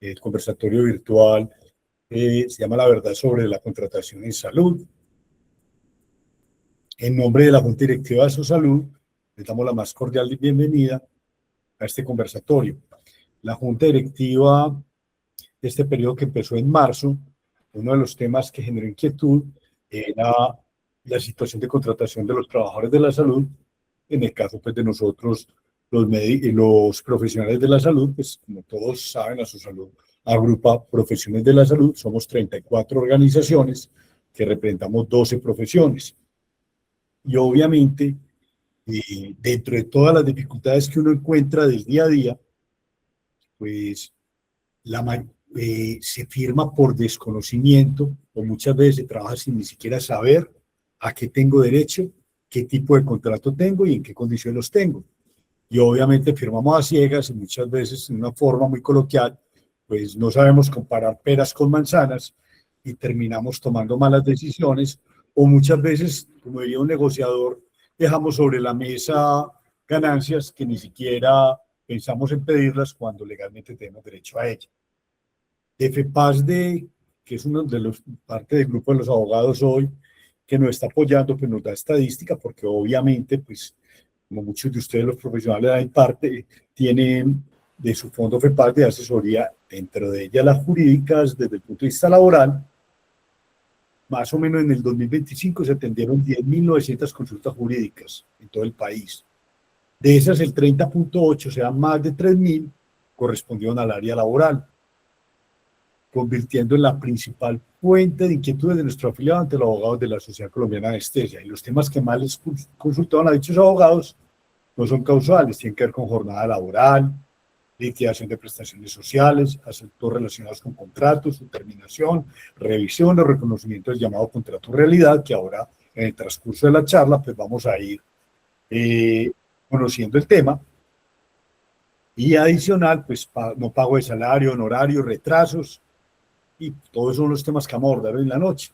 El conversatorio virtual se llama La verdad sobre la contratación en salud. En nombre de la Junta Directiva de Salud, les damos la más cordial bienvenida a este conversatorio. La Junta Directiva de este periodo, que empezó en marzo, uno de los temas que generó inquietud era la situación de contratación de los trabajadores de la salud. En el caso, pues, de nosotros, los profesionales de la salud, pues, como todos saben, a su salud agrupa profesiones de la salud. Somos 34 organizaciones que representamos 12 profesiones. Y obviamente, dentro de todas las dificultades que uno encuentra del día a día, pues se firma por desconocimiento, o muchas veces se trabaja sin ni siquiera saber a qué tengo derecho, qué tipo de contrato tengo y en qué condiciones los tengo. Y obviamente firmamos a ciegas y muchas veces, en una forma muy coloquial, pues no sabemos comparar peras con manzanas y terminamos tomando malas decisiones, o muchas veces, como diría un negociador, dejamos sobre la mesa ganancias que ni siquiera pensamos en pedirlas cuando legalmente tenemos derecho a ellas. FEPASDE, que es uno de los parte del grupo de los abogados hoy, que nos está apoyando, pues nos da estadística, porque obviamente, pues, como muchos de ustedes, los profesionales dan parte, tienen de su fondo FEPASDE de asesoría, dentro de ellas las jurídicas, desde el punto de vista laboral. Más o menos en el 2025 se atendieron 10.900 consultas jurídicas en todo el país. De esas, el 30.8, o sea, más de 3.000, correspondieron al área laboral, convirtiendo en la principal fuente de inquietudes de nuestro afiliado ante los abogados de la Sociedad Colombiana de Anestesia. Y los temas que más les consultaban a dichos abogados no son causuales, tienen que ver con jornada laboral, liquidación de prestaciones sociales, asuntos relacionados con contratos, su terminación, revisión o reconocimiento del llamado contrato realidad, que ahora, en el transcurso de la charla, pues vamos a ir conociendo el tema. Y adicional, pues no pago de salario, honorario, retrasos, y todos son los temas que vamos a abordar en la noche.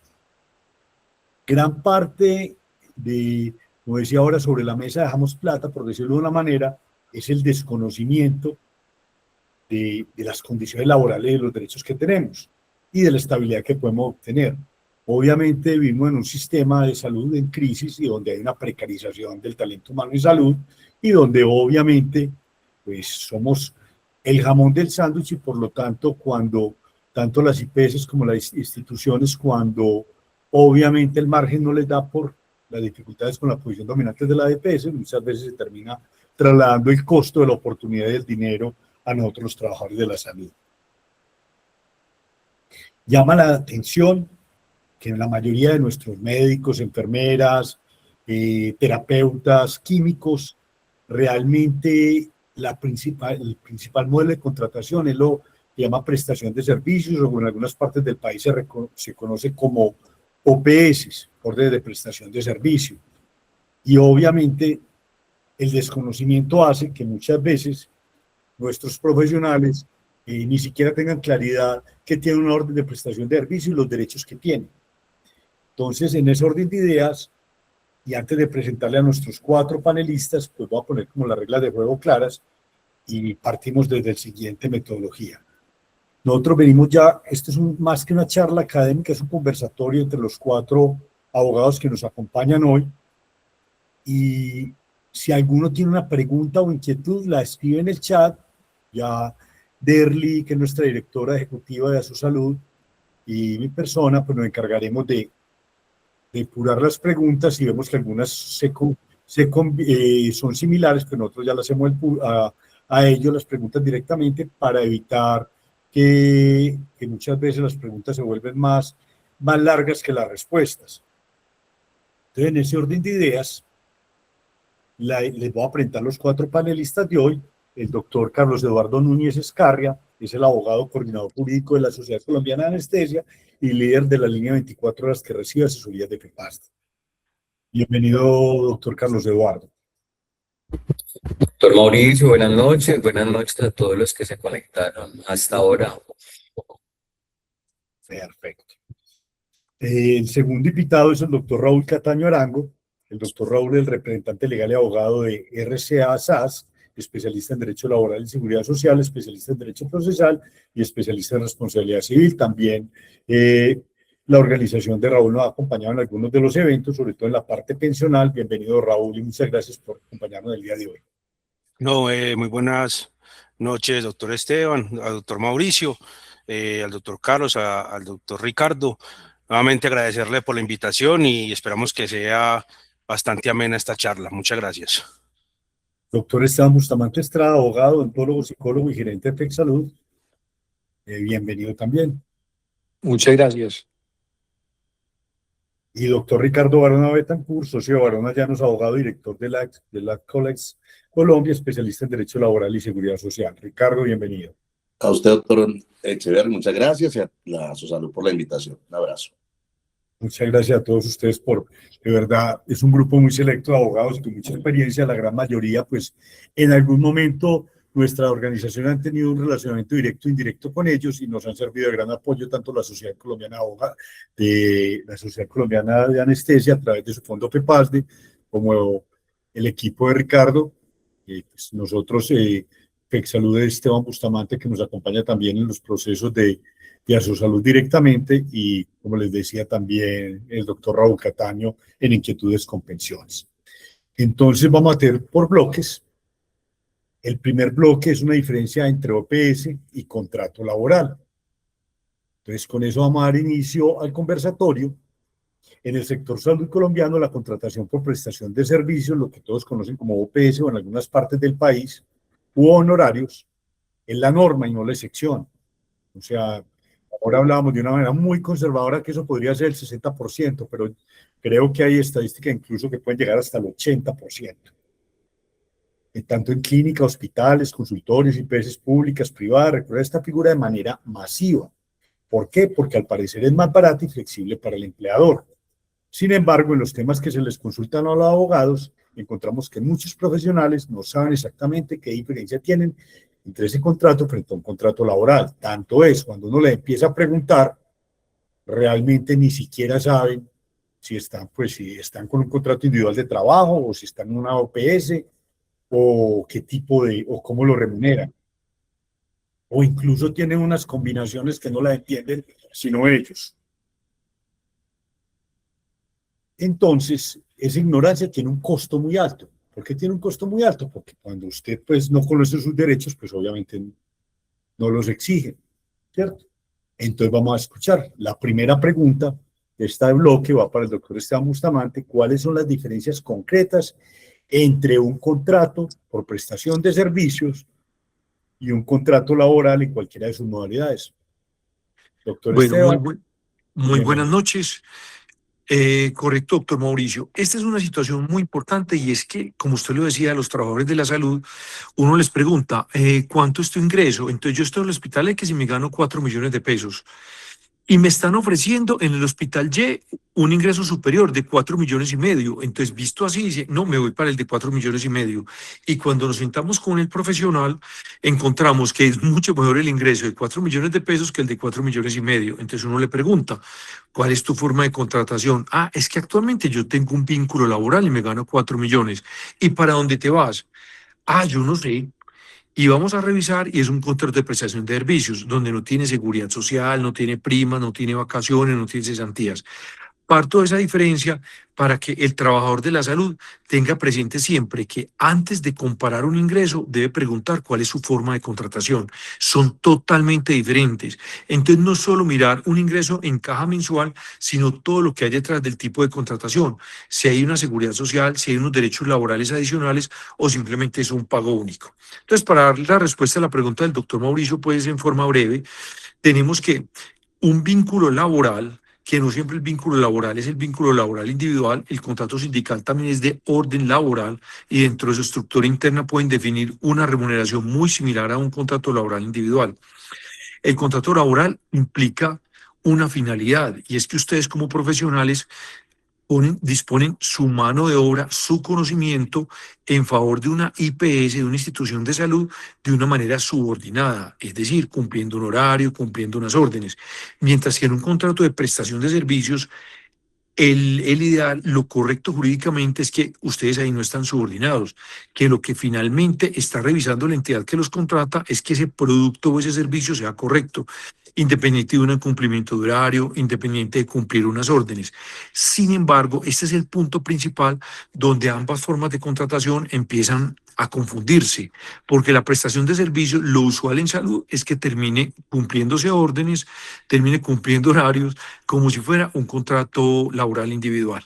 Gran parte de, como decía ahora, sobre la mesa dejamos plata, por decirlo de una manera, es el desconocimiento de las condiciones laborales, de los derechos que tenemos y de la estabilidad que podemos obtener. Obviamente vivimos en un sistema de salud en crisis y donde hay una precarización del talento humano en salud, y donde obviamente pues somos el jamón del sándwich, y por lo tanto, cuando tanto las IPS como las instituciones, cuando obviamente el margen no les da por las dificultades con la posición dominante de la EPS, muchas veces se termina trasladando el costo de la oportunidad y del dinero a nosotros, los trabajadores de la salud. Llama la atención que en la mayoría de nuestros médicos, enfermeras, terapeutas, químicos, realmente el principal modelo de contratación es lo que llama prestación de servicios, o en algunas partes del país se conoce como OPS, órdenes de prestación de servicio. Y obviamente el desconocimiento hace que muchas veces nuestros profesionales ni siquiera tengan claridad que tienen una orden de prestación de servicio y los derechos que tienen. Entonces, en ese orden de ideas, y antes de presentarle a nuestros 4 panelistas, pues voy a poner como las reglas de juego claras, y partimos desde la siguiente metodología. Nosotros venimos ya, esto es más que una charla académica, es un conversatorio entre los 4 abogados que nos acompañan hoy, y si alguno tiene una pregunta o inquietud, la escribe en el chat. Ya Derly, que es nuestra directora ejecutiva de Salud, y mi persona, pues nos encargaremos de depurar las preguntas, y vemos que algunas son similares, pero nosotros ya le hacemos a ellos las preguntas directamente, para evitar que muchas veces las preguntas se vuelven más largas que las respuestas. Entonces, en ese orden de ideas, les voy a presentar los 4 panelistas de hoy. El doctor Carlos Eduardo Núñez Escarria es el abogado coordinador jurídico de la Sociedad Colombiana de Anestesia y líder de la línea 24 horas que recibe asesorías de FEPASDE. Bienvenido, doctor Carlos Eduardo. Doctor Mauricio, buenas noches a todos los que se conectaron hasta ahora. Perfecto. El segundo invitado es el doctor Raúl Cataño Arango. El doctor Raúl es el representante legal y abogado de RCA SAS, especialista en Derecho Laboral y Seguridad Social, especialista en Derecho Procesal y especialista en Responsabilidad Civil. También la organización de Raúl nos ha acompañado en algunos de los eventos, sobre todo en la parte pensional. Bienvenido, Raúl, y muchas gracias por acompañarnos el día de hoy. No, muy buenas noches, doctor Esteban, al doctor Mauricio, al doctor Carlos, al doctor Ricardo. Nuevamente agradecerle por la invitación y esperamos que sea bastante amena esta charla. Muchas gracias. Doctor Esteban Bustamante Estrada, abogado, odontólogo, psicólogo y gerente de TecSalud. Bienvenido también. Muchas gracias. Y doctor Ricardo Barona Betancourt, socio de Barona Llanos, abogado, director de la Colex Colombia, especialista en Derecho Laboral y Seguridad Social. Ricardo, bienvenido. A usted, doctor Echeverri, muchas gracias y a su salud por la invitación. Un abrazo. Muchas gracias a todos ustedes de verdad, es un grupo muy selecto de abogados con mucha experiencia, la gran mayoría, pues en algún momento nuestra organización ha tenido un relacionamiento directo e indirecto con ellos y nos han servido de gran apoyo tanto la Sociedad Colombiana de Anestesia a través de su fondo PEPASDE, como el equipo de Ricardo, pues nosotros, TecSalud de Esteban Bustamante, que nos acompaña también en los procesos de Asosalud directamente, y como les decía también el doctor Raúl Cataño en inquietudes con pensiones. Entonces vamos a tener por bloques. El primer bloque es una diferencia entre OPS y contrato laboral. Entonces con eso vamos a dar inicio al conversatorio. En el sector salud colombiano, la contratación por prestación de servicios, lo que todos conocen como OPS o en algunas partes del país, u honorarios, es la norma y no la excepción. O sea, ahora hablábamos de una manera muy conservadora que eso podría ser el 60%, pero creo que hay estadísticas incluso que pueden llegar hasta el 80%. Tanto en clínica, hospitales, consultorios, IPS públicas, privadas, recurre a esta figura de manera masiva. ¿Por qué? Porque al parecer es más barata y flexible para el empleador. Sin embargo, en los temas que se les consultan a los abogados, encontramos que muchos profesionales no saben exactamente qué diferencia tienen entre ese contrato frente a un contrato laboral. Tanto es, cuando uno le empieza a preguntar, realmente ni siquiera saben si están con un contrato individual de trabajo o si están en una OPS o qué tipo o cómo lo remuneran. O incluso tienen unas combinaciones que no las entienden sino ellos. Entonces, esa ignorancia tiene un costo muy alto. ¿Por qué tiene un costo muy alto? Porque cuando usted pues no conoce sus derechos, pues obviamente no los exige, ¿cierto? Entonces vamos a escuchar. La primera pregunta de este bloque va para el doctor Esteban Bustamante. ¿Cuáles son las diferencias concretas entre un contrato por prestación de servicios y un contrato laboral en cualquiera de sus modalidades? Doctor Bueno, Esteban. muy buenas noches. Correcto, doctor Mauricio. Esta es una situación muy importante y es que, como usted lo decía, a los trabajadores de la salud, uno les pregunta, ¿cuánto es tu ingreso? Entonces yo estoy en el hospital X y me gano 4 millones de pesos. Y me están ofreciendo en el hospital Y un ingreso superior de 4 millones y medio. Entonces, visto así, dice, no, me voy para el de 4 millones y medio. Y cuando nos sentamos con el profesional, encontramos que es mucho mejor el ingreso de 4 millones de pesos que el de 4 millones y medio. Entonces uno le pregunta, ¿cuál es tu forma de contratación? Ah, es que actualmente yo tengo un vínculo laboral y me gano 4 millones. ¿Y para dónde te vas? Ah, yo no sé. Y vamos a revisar y es un contrato de prestación de servicios donde no tiene seguridad social, no tiene prima, no tiene vacaciones, no tiene cesantías. Parto de esa diferencia para que el trabajador de la salud tenga presente siempre que antes de comparar un ingreso debe preguntar cuál es su forma de contratación. Son totalmente diferentes. Entonces no solo mirar un ingreso en caja mensual, sino todo lo que hay detrás del tipo de contratación. Si hay una seguridad social, si hay unos derechos laborales adicionales o simplemente es un pago único. Entonces, para dar la respuesta a la pregunta del doctor Mauricio, pues en forma breve, tenemos que un vínculo laboral, que no siempre el vínculo laboral es el vínculo laboral individual, el contrato sindical también es de orden laboral y dentro de su estructura interna pueden definir una remuneración muy similar a un contrato laboral individual. El contrato laboral implica una finalidad y es que ustedes como profesionales disponen su mano de obra, su conocimiento en favor de una IPS, de una institución de salud, de una manera subordinada, es decir, cumpliendo un horario, cumpliendo unas órdenes. Mientras que en un contrato de prestación de servicios, el ideal, lo correcto jurídicamente es que ustedes ahí no están subordinados, que lo que finalmente está revisando la entidad que los contrata es que ese producto o ese servicio sea correcto, independiente de un incumplimiento de horario, independiente de cumplir unas órdenes. Sin embargo, este es el punto principal donde ambas formas de contratación empiezan a confundirse, porque la prestación de servicios, lo usual en salud es que termine cumpliéndose órdenes, termine cumpliendo horarios, como si fuera un contrato laboral individual.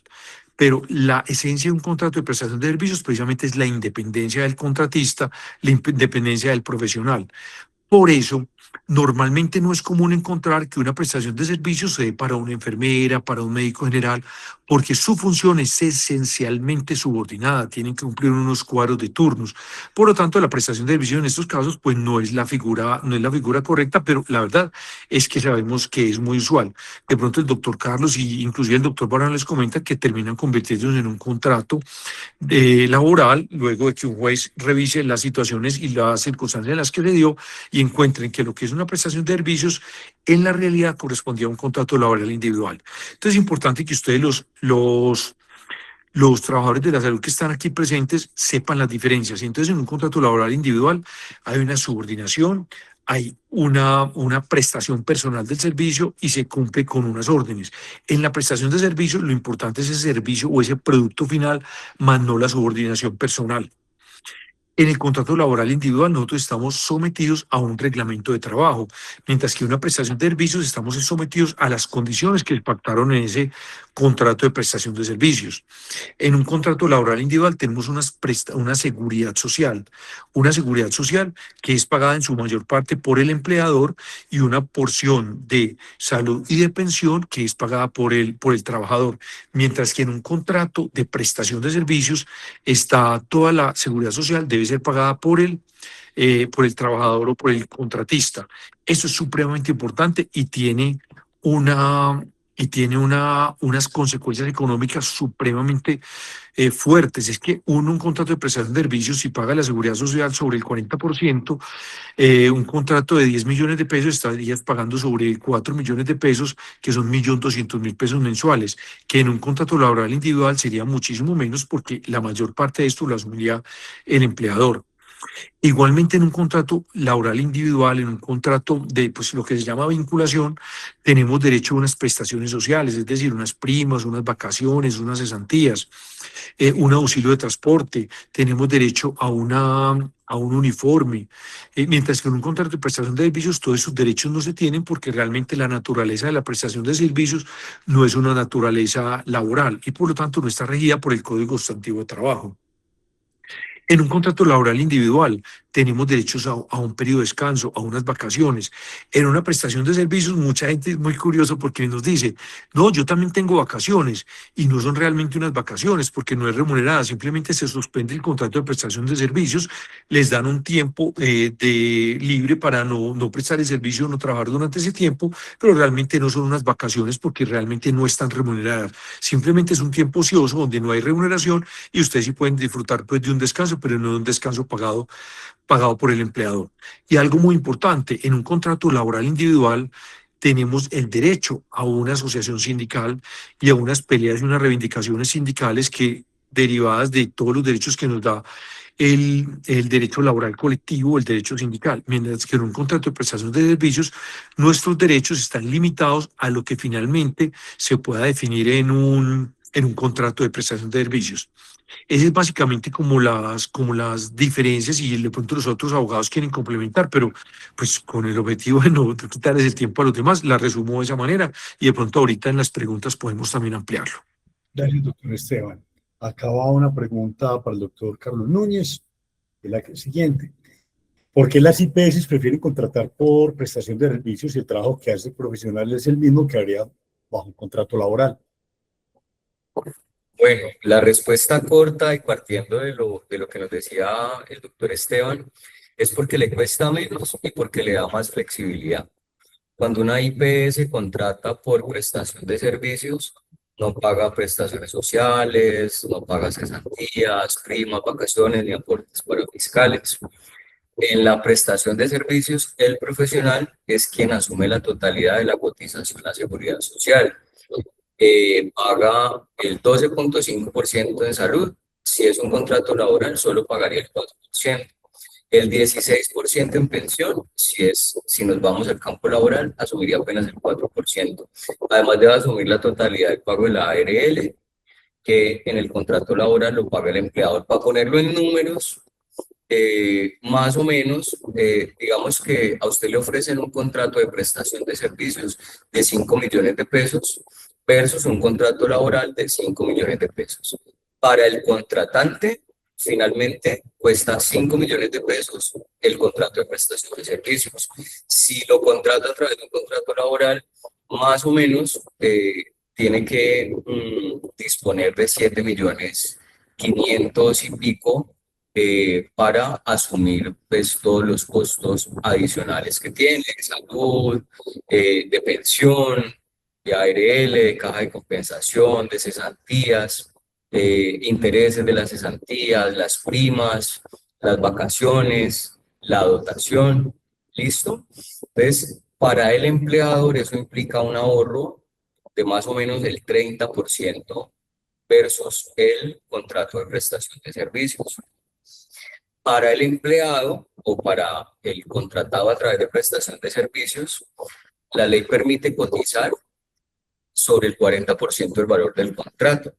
Pero la esencia de un contrato de prestación de servicios precisamente es la independencia del contratista, la independencia del profesional. Por eso, normalmente no es común encontrar que una prestación de servicios se dé para una enfermera, para un médico general, porque su función es esencialmente subordinada, tienen que cumplir unos cuadros de turnos. Por lo tanto, la prestación de servicios en estos casos, pues no es la figura correcta, pero la verdad es que sabemos que es muy usual. De pronto el doctor Carlos y inclusive el doctor Barán les comenta que terminan convirtiéndose en un contrato laboral, luego de que un juez revise las situaciones y las circunstancias en las que le dio y encuentren que lo que es una prestación de servicios en la realidad correspondía a un contrato laboral individual. Entonces es importante que ustedes los trabajadores de la salud que están aquí presentes sepan las diferencias. Y entonces en un contrato laboral individual hay una subordinación, hay una prestación personal del servicio y se cumple con unas órdenes. En la prestación de servicio lo importante es ese servicio o ese producto final, más no la subordinación personal. En el contrato laboral individual nosotros estamos sometidos a un reglamento de trabajo, mientras que en una prestación de servicios estamos sometidos a las condiciones que pactaron en ese contrato de prestación de servicios. En un contrato laboral individual tenemos una seguridad social que es pagada en su mayor parte por el empleador y una porción de salud y de pensión que es pagada por el trabajador, mientras que en un contrato de prestación de servicios está toda la seguridad social debe ser pagada por el trabajador o por el contratista. Eso es supremamente importante y tiene unas consecuencias económicas supremamente fuertes. Es que un contrato de prestación de servicios, si paga la seguridad social sobre el 40%, un contrato de 10 millones de pesos estarías pagando sobre 4 millones de pesos, que son 1.200.000 pesos mensuales, que en un contrato laboral individual sería muchísimo menos porque la mayor parte de esto lo asumiría el empleador. Igualmente en un contrato laboral individual, en un contrato de pues, lo que se llama vinculación, tenemos derecho a unas prestaciones sociales, es decir, unas primas, unas vacaciones, unas cesantías, un auxilio de transporte, tenemos derecho a un uniforme, mientras que en un contrato de prestación de servicios todos esos derechos no se tienen porque realmente la naturaleza de la prestación de servicios no es una naturaleza laboral y por lo tanto no está regida por el Código Sustantivo de Trabajo. En un contrato laboral individual tenemos derechos a un periodo de descanso, a unas vacaciones. En una prestación de servicios, mucha gente es muy curiosa porque nos dice, no, yo también tengo vacaciones y no son realmente unas vacaciones porque no es remunerada, simplemente se suspende el contrato de prestación de servicios, les dan un tiempo libre para no prestar el servicio, no trabajar durante ese tiempo, pero realmente no son unas vacaciones porque realmente no están remuneradas. Simplemente es un tiempo ocioso donde no hay remuneración y ustedes sí pueden disfrutar pues, de un descanso, pero no de un descanso pagado por el empleador. Y algo muy importante, en un contrato laboral individual tenemos el derecho a una asociación sindical y a unas peleas y unas reivindicaciones sindicales que derivadas de todos los derechos que nos da el derecho laboral colectivo, el derecho sindical, mientras que en un contrato de prestación de servicios nuestros derechos están limitados a lo que finalmente se pueda definir en un contrato de prestación de servicios. Esas es básicamente como las diferencias y de pronto los otros abogados quieren complementar, pero pues con el objetivo de no quitarles el tiempo a los demás, la resumo de esa manera y de pronto ahorita en las preguntas podemos también ampliarlo. Gracias, doctor Esteban. Acaba una pregunta para el doctor Carlos Núñez, que es la siguiente. ¿Por qué las IPS prefieren contratar por prestación de servicios si el trabajo que hace el profesional es el mismo que haría bajo un contrato laboral? Bueno, la respuesta corta y partiendo de lo que nos decía el doctor Esteban es porque le cuesta menos y porque le da más flexibilidad. Cuando una IPS contrata por prestación de servicios, no paga prestaciones sociales, no paga cesantías, primas, vacaciones ni aportes para fiscales. En la prestación de servicios, el profesional es quien asume la totalidad de la cotización a la seguridad social. paga el 12.5% en salud. Si es un contrato laboral, solo pagaría el 4%. El 16% en pensión, si nos vamos al campo laboral, asumiría apenas el 4%. Además debe asumir la totalidad del pago de la ARL, que en el contrato laboral lo paga el empleador. Para ponerlo en números, más o menos, digamos que a usted le ofrecen un contrato de prestación de servicios de 5 millones de pesos versus un contrato laboral de 5 millones de pesos. Para el contratante, finalmente cuesta 5 millones de pesos el contrato de prestación de servicios. Si lo contrata a través de un contrato laboral, más o menos tiene que disponer de 7 millones 500 y pico para asumir pues, todos los costos adicionales que tiene, de salud, de pensión, de ARL, de caja de compensación, de cesantías, intereses de las cesantías, las primas, las vacaciones, la dotación, ¿listo? Entonces, para el empleador eso implica un ahorro de más o menos el 30% versus el contrato de prestación de servicios. Para el empleado o para el contratado a través de prestación de servicios, la ley permite cotizar sobre el 40% del valor del contrato,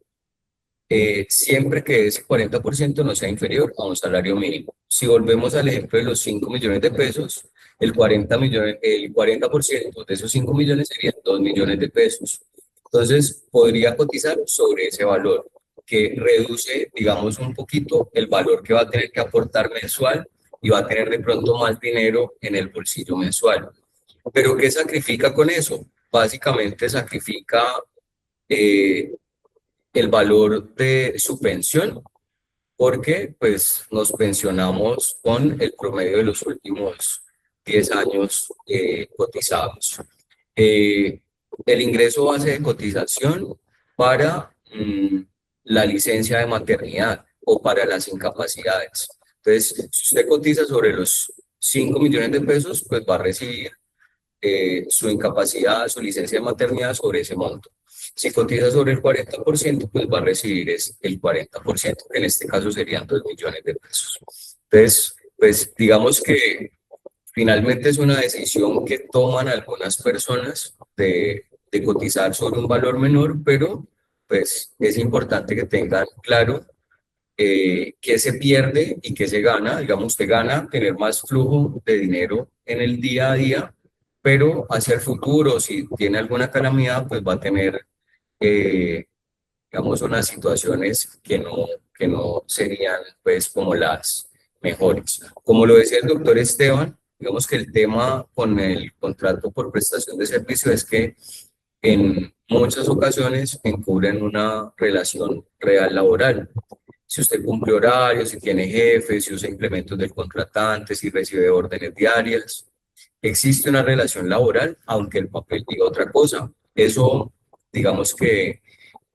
siempre que ese 40% no sea inferior a un salario mínimo. Si volvemos al ejemplo de los 5 millones de pesos, el 40% de esos 5 millones serían 2 millones de pesos. Entonces, podría cotizar sobre ese valor, que reduce, digamos, un poquito el valor que va a tener que aportar mensual y va a tener de pronto más dinero en el bolsillo mensual. ¿Pero qué sacrifica con eso? Básicamente sacrifica el valor de su pensión, porque pues nos pensionamos con el promedio de los últimos 10 años cotizados. El ingreso base de cotización para la licencia de maternidad o para las incapacidades. Entonces, si usted cotiza sobre los 5 millones de pesos, pues va a recibir su incapacidad, su licencia de maternidad sobre ese monto. Si cotiza sobre el 40%, pues va a recibir el 40%, que en este caso serían 2 millones de pesos. Entonces, pues digamos que finalmente es una decisión que toman algunas personas de cotizar sobre un valor menor, pero pues es importante que tengan claro qué se pierde y qué se gana. Digamos, usted gana tener más flujo de dinero en el día a día, pero hacia el futuro, si tiene alguna calamidad, pues va a tener, digamos, unas situaciones que no serían pues como las mejores. Como lo decía el doctor Esteban, digamos que el tema con el contrato por prestación de servicio es que en muchas ocasiones encubren una relación real laboral. Si usted cumple horarios, si tiene jefes, si usa implementos del contratante, si recibe órdenes diarias, existe una relación laboral, aunque el papel diga otra cosa. Eso, digamos que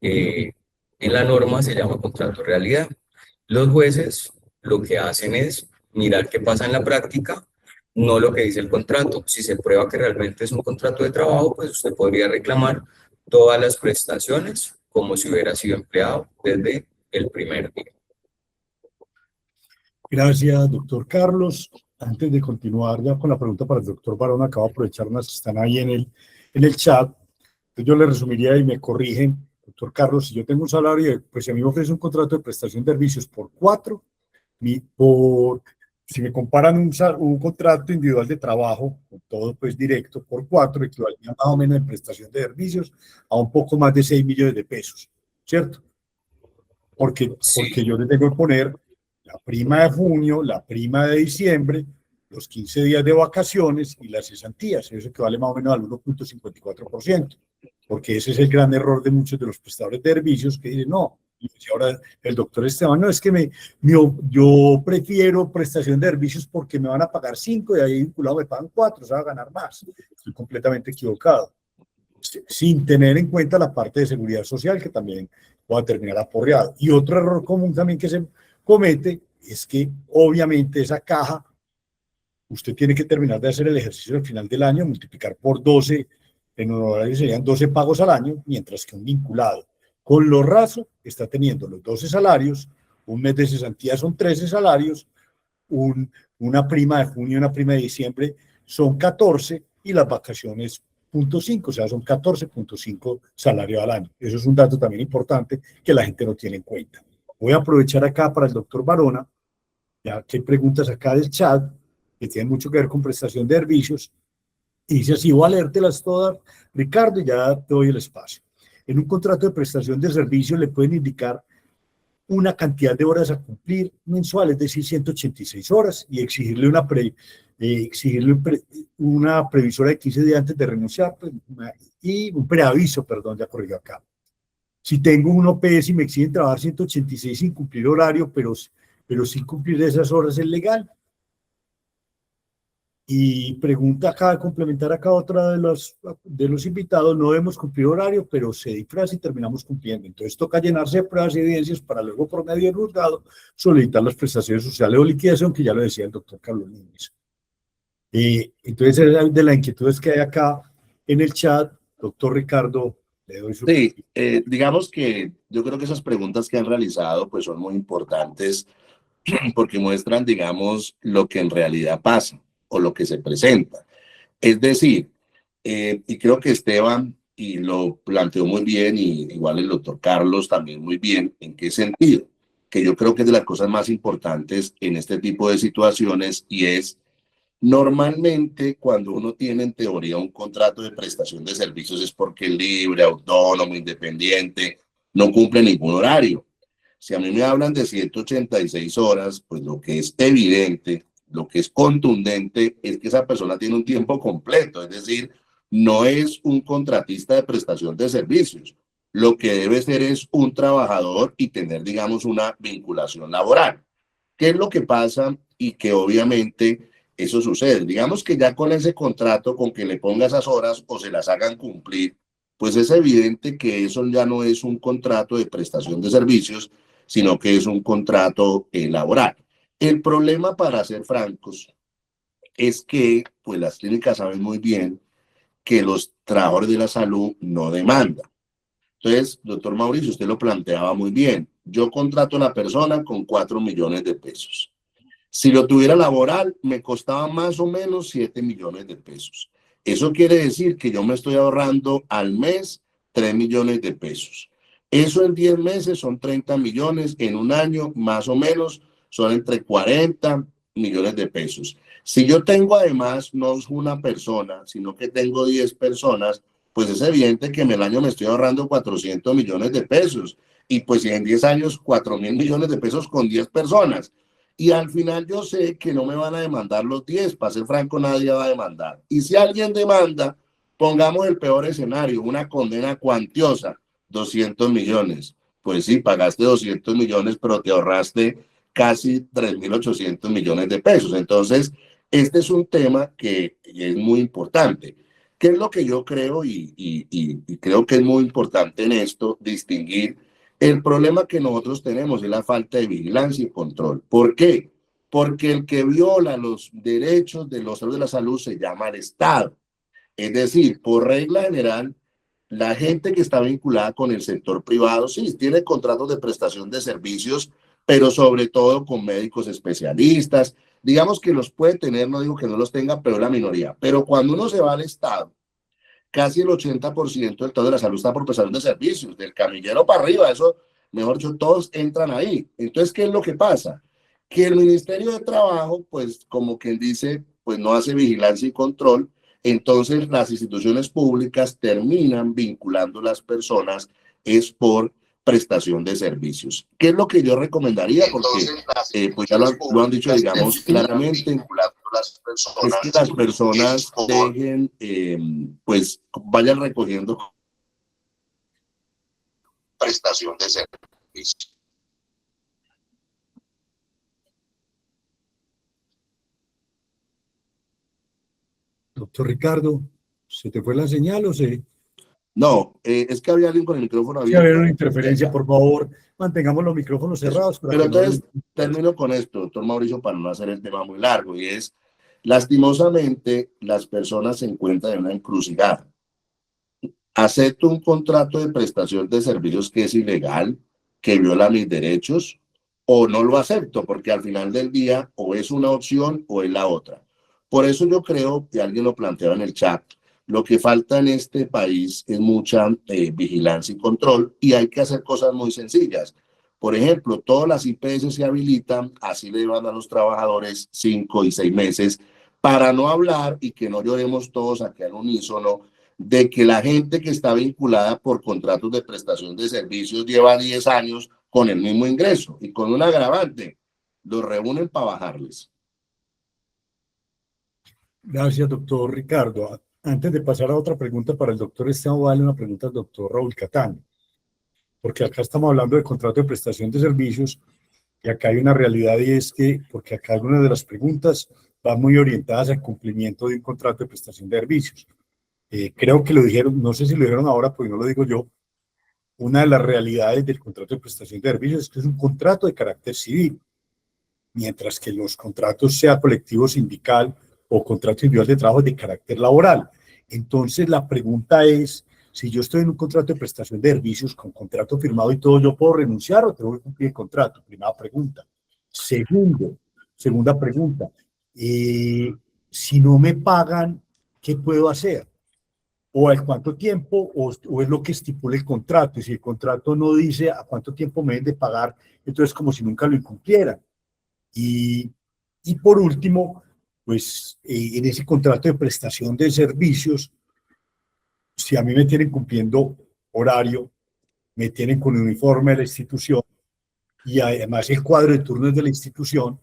en la norma se llama contrato realidad. Los jueces lo que hacen es mirar qué pasa en la práctica, no lo que dice el contrato. Si se prueba que realmente es un contrato de trabajo, pues usted podría reclamar todas las prestaciones como si hubiera sido empleado desde el primer día. Gracias, doctor Carlos. Antes de continuar ya con la pregunta para el doctor Barón, acabo de aprovechar unas que están ahí en el chat. Entonces yo le resumiría y me corrigen, doctor Carlos, si yo tengo un salario, pues si a mí me ofrece un contrato de prestación de servicios por 4, si me comparan un contrato individual de trabajo, con todo pues directo, por 4, equivaldría más o menos en prestación de servicios a un poco más de 6 millones de pesos, ¿cierto? Porque yo le tengo que poner la prima de junio, la prima de diciembre, los 15 días de vacaciones y las cesantías. Eso equivale más o menos al 1.54%, porque ese es el gran error de muchos de los prestadores de servicios que dicen, no, y ahora el doctor Esteban, no, es que yo prefiero prestación de servicios porque me van a pagar 5 y ahí vinculado me pagan 4, o sea, va a ganar más. Estoy completamente equivocado. Sin tener en cuenta la parte de seguridad social que también va a terminar aporreado. Y otro error común también que se comete es que obviamente esa caja usted tiene que terminar de hacer el ejercicio al final del año, multiplicar por 12 En honorario serían 12 pagos al año, mientras que un vinculado con lo raso está teniendo los 12 salarios, un mes de cesantía son 13 salarios, una prima de junio y una prima de diciembre son 14 y las vacaciones 0.5, o sea, son 14.5 salarios al año. Eso es un dato también importante que la gente no tiene en cuenta. Voy a aprovechar acá para el doctor Barona, ya que hay preguntas acá del chat que tienen mucho que ver con prestación de servicios. Y dice así, voy a leértelas todas, Ricardo, y ya te doy el espacio. En un contrato de prestación de servicios le pueden indicar una cantidad de horas a cumplir mensual, es decir, 186 horas, y exigirle una previsora de 15 días antes de renunciar, pues, y un preaviso, perdón, ya corrigió acá. Si tengo un OPS y me exigen trabajar 186 sin cumplir horario, pero sin cumplir esas horas, ¿es legal? Y pregunta acá, complementar acá otra de los invitados, no debemos cumplir horario, pero se disfraza y terminamos cumpliendo. Entonces toca llenarse de pruebas y evidencias para luego por medio del juzgado solicitar las prestaciones sociales o liquidación, que ya lo decía el doctor Carlos Núñez. Entonces, de las inquietudes que hay acá en el chat, doctor Ricardo, le doy su... Sí, digamos que yo creo que esas preguntas que han realizado pues son muy importantes porque muestran, digamos, lo que en realidad pasa o lo que se presenta. Es decir, y creo que Esteban y lo planteó muy bien, y igual el doctor Carlos también muy bien, ¿en qué sentido? Que yo creo que es de las cosas más importantes en este tipo de situaciones, y es normalmente cuando uno tiene en teoría un contrato de prestación de servicios es porque es libre, autónomo, independiente, no cumple ningún horario. Si a mí me hablan de 186 horas, pues lo que es evidente, lo que es contundente es que esa persona tiene un tiempo completo, es decir, no es un contratista de prestación de servicios. Lo que debe ser es un trabajador y tener, digamos, una vinculación laboral. ¿Qué es lo que pasa? Y que obviamente eso sucede. Digamos que ya con ese contrato, con que le ponga esas horas o se las hagan cumplir, pues es evidente que eso ya no es un contrato de prestación de servicios, sino que es un contrato laboral. El problema, para ser francos, es que pues las clínicas saben muy bien que los trabajadores de la salud no demandan. Entonces, doctor Mauricio, usted lo planteaba muy bien. Yo contrato a la persona con 4 millones de pesos. Si lo tuviera laboral, me costaba más o menos 7 millones de pesos. Eso quiere decir que yo me estoy ahorrando al mes 3 millones de pesos. Eso en 10 meses son 30 millones, en un año más o menos son entre 40 millones de pesos. Si yo tengo además no es una persona, sino que tengo 10 personas, pues es evidente que en el año me estoy ahorrando 400 millones de pesos. Y pues si en 10 años 4.000 millones de pesos con 10 personas. Y al final yo sé que no me van a demandar los 10, para ser franco, nadie va a demandar. Y si alguien demanda, pongamos el peor escenario, una condena cuantiosa, 200 millones. Pues sí, pagaste 200 millones, pero te ahorraste casi 3.800 millones de pesos. Entonces, este es un tema que es muy importante. ¿Qué es lo que yo creo? Y creo que es muy importante en esto distinguir. El problema que nosotros tenemos es la falta de vigilancia y control. ¿Por qué? Porque el que viola los derechos de los de la salud se llama el Estado. Es decir, por regla general, la gente que está vinculada con el sector privado, sí, tiene contratos de prestación de servicios, pero sobre todo con médicos especialistas. Digamos que los puede tener, no digo que no los tenga, pero la minoría. Pero cuando uno se va al Estado, casi el 80% del todo de la salud está por prestación de servicios, del camillero para arriba, eso, mejor dicho, todos entran ahí. Entonces, ¿qué es lo que pasa? Que el Ministerio de Trabajo, pues, como quien dice, pues no hace vigilancia y control, entonces las instituciones públicas terminan vinculando a las personas es por prestación de servicios. ¿Qué es lo que yo recomendaría? Porque pues ya lo han dicho, digamos, claramente, es que las personas dejen, pues vayan recogiendo prestación de servicios. Doctor Ricardo, ¿se te fue la señal o se...? No, es que había alguien con el micrófono Si abierto. había una interferencia, por favor, mantengamos los micrófonos cerrados. Pero entonces termino con esto, doctor Mauricio, para no hacer el tema muy largo, y es, lastimosamente, las personas se encuentran en una encrucijada. ¿Acepto un contrato de prestación de servicios que es ilegal, que viola mis derechos, o no lo acepto? Porque al final del día o es una opción o es la otra. Por eso yo creo que alguien lo planteaba en el chat. Lo que falta en este país es mucha vigilancia y control, y hay que hacer cosas muy sencillas. Por ejemplo, todas las IPS se habilitan, así le van a los trabajadores 5 y 6 meses, para no hablar y que no lloremos todos aquí al unísono de que la gente que está vinculada por contratos de prestación de servicios lleva 10 años con el mismo ingreso y con un agravante. Los reúnen para bajarles. Gracias, doctor Ricardo. Antes de pasar a otra pregunta para el doctor Esteban, vale una pregunta al doctor Raúl Catán, porque acá estamos hablando de contrato de prestación de servicios y acá hay una realidad, y es que, porque acá algunas de las preguntas van muy orientadas al cumplimiento de un contrato de prestación de servicios. Creo que lo dijeron, no sé si lo dijeron ahora, porque no lo digo yo. Una de las realidades del contrato de prestación de servicios es que es un contrato de carácter civil, mientras que los contratos, sea colectivo sindical o contrato individual de trabajo, de carácter laboral. Entonces, la pregunta es, si yo estoy en un contrato de prestación de servicios con contrato firmado y todo, ¿yo puedo renunciar o tengo que cumplir el contrato? Primera pregunta. Segunda pregunta, si no me pagan, ¿qué puedo hacer? ¿O a cuánto tiempo? O es lo que estipula el contrato. Y si el contrato no dice a cuánto tiempo me deben de pagar, entonces como si nunca lo incumplieran. Y, y por último, pues en ese contrato de prestación de servicios, si a mí me tienen cumpliendo horario, me tienen con el uniforme de la institución y además el cuadro de turnos de la institución,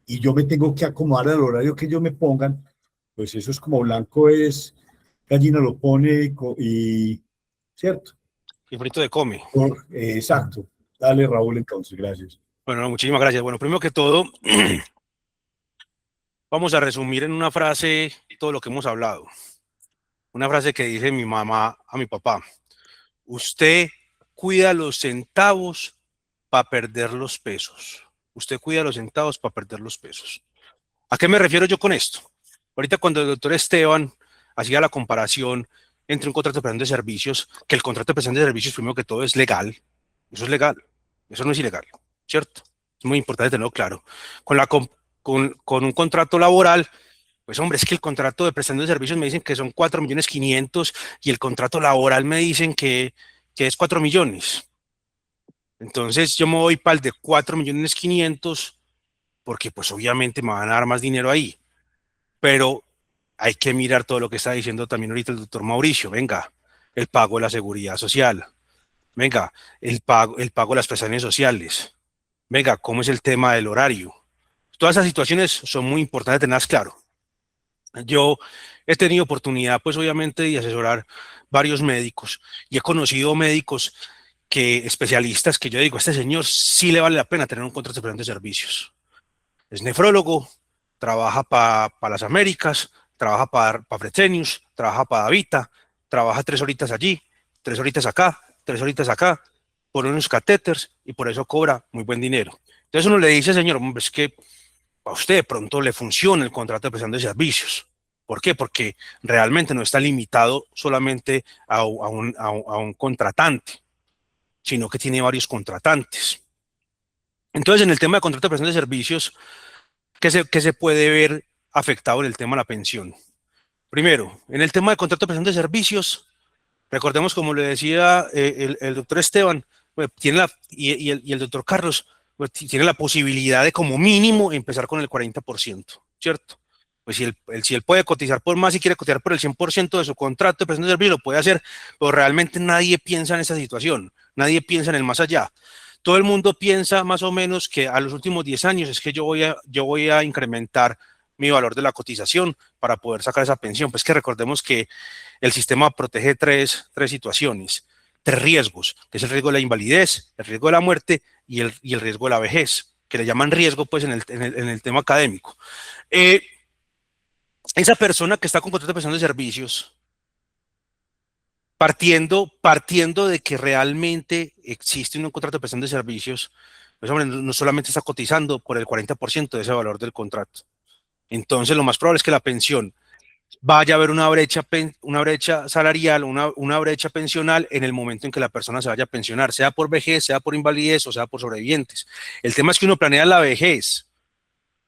y yo me tengo que acomodar al horario que ellos me pongan, pues eso es como blanco es, gallina lo pone y ¿cierto? Y frito de come. Exacto. Dale, Raúl, entonces, gracias. Bueno, muchísimas gracias. Bueno, primero que todo, vamos a resumir en una frase todo lo que hemos hablado. Una frase que dice mi mamá a mi papá: usted cuida los centavos para perder los pesos. Usted cuida los centavos para perder los pesos. ¿A qué me refiero yo con esto? Ahorita cuando el doctor Esteban hacía la comparación entre un contrato de prestación de servicios, que el contrato de prestación de servicios, primero que todo, es legal. Eso es legal. Eso no es ilegal, ¿cierto? Es muy importante tenerlo claro. Con un contrato laboral, pues hombre, es que el contrato de prestación de servicios me dicen que son 4.500.000 y el contrato laboral me dicen que es 4 millones. Entonces yo me voy para el de 4.500.000 porque pues obviamente me van a dar más dinero ahí. Pero hay que mirar todo lo que está diciendo también ahorita el doctor Mauricio. Venga, el pago de la seguridad social. Venga, el pago de las prestaciones sociales. Venga, ¿cómo es el tema del horario? Todas esas situaciones son muy importantes tenerlas claro. Yo he tenido oportunidad, pues obviamente, de asesorar varios médicos y he conocido médicos especialistas que yo digo, a este señor sí le vale la pena tener un contrato de prestación de servicios. Es nefrólogo, trabaja para las Américas, trabaja para Fresenius, trabaja para Davita, trabaja 3 horitas allí, 3 horitas acá, 3 horitas acá, pone unos catéteres y por eso cobra muy buen dinero. Entonces uno le dice, señor, hombre, es que a usted de pronto le funciona el contrato de prestación de servicios. ¿Por qué? Porque realmente no está limitado solamente a un contratante, sino que tiene varios contratantes. Entonces, en el tema de contrato de prestación de servicios, ¿qué se puede ver afectado en el tema de la pensión? Primero, en el tema de contrato de prestación de servicios, recordemos, como le decía el doctor Esteban, pues, y el doctor Carlos, pues, tiene la posibilidad de como mínimo empezar con el 40%, ¿cierto? Pues si él puede cotizar por más y quiere cotizar por el 100% de su contrato de prestación de servicios, lo puede hacer, pero realmente nadie piensa en esa situación, nadie piensa en el más allá. Todo el mundo piensa más o menos que a los últimos 10 años es que yo voy a incrementar mi valor de la cotización para poder sacar esa pensión. Pues que recordemos que el sistema protege tres situaciones, 3 riesgos, que es el riesgo de la invalidez, el riesgo de la muerte y el riesgo de la vejez, que le llaman riesgo pues en el tema académico. Esa persona que está con contrato de prestación de servicios, partiendo de que realmente existe un contrato de prestación de servicios, pues hombre, no solamente está cotizando por el 40% de ese valor del contrato. Entonces lo más probable es que la pensión vaya a haber una brecha salarial, una brecha pensional en el momento en que la persona se vaya a pensionar, sea por vejez, sea por invalidez o sea por sobrevivientes. El tema es que uno planea la vejez,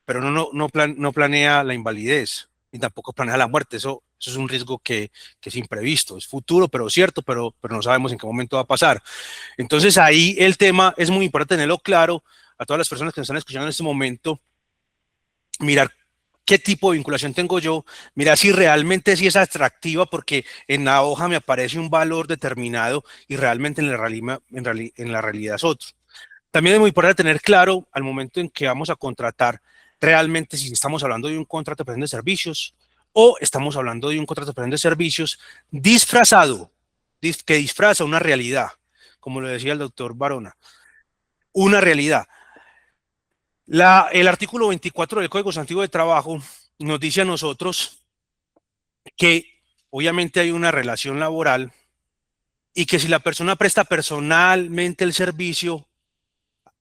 pero uno no planea la invalidez, ni tampoco planea la muerte. Eso es un riesgo que es imprevisto, es futuro, pero cierto, pero no sabemos en qué momento va a pasar. Entonces ahí el tema es muy importante tenerlo claro a todas las personas que nos están escuchando en este momento, mirar qué tipo de vinculación tengo yo, mirar si realmente sí es atractiva, porque en la hoja me aparece un valor determinado y realmente en la realidad es otro. También es muy importante tener claro al momento en que vamos a contratar realmente si estamos hablando de un contrato de prestación de servicios o estamos hablando de un contrato de prestación de servicios disfrazado, que disfraza una realidad, como lo decía el doctor Barona, una realidad. El artículo 24 del Código Sustantivo de Trabajo nos dice a nosotros que obviamente hay una relación laboral y que si la persona presta personalmente el servicio,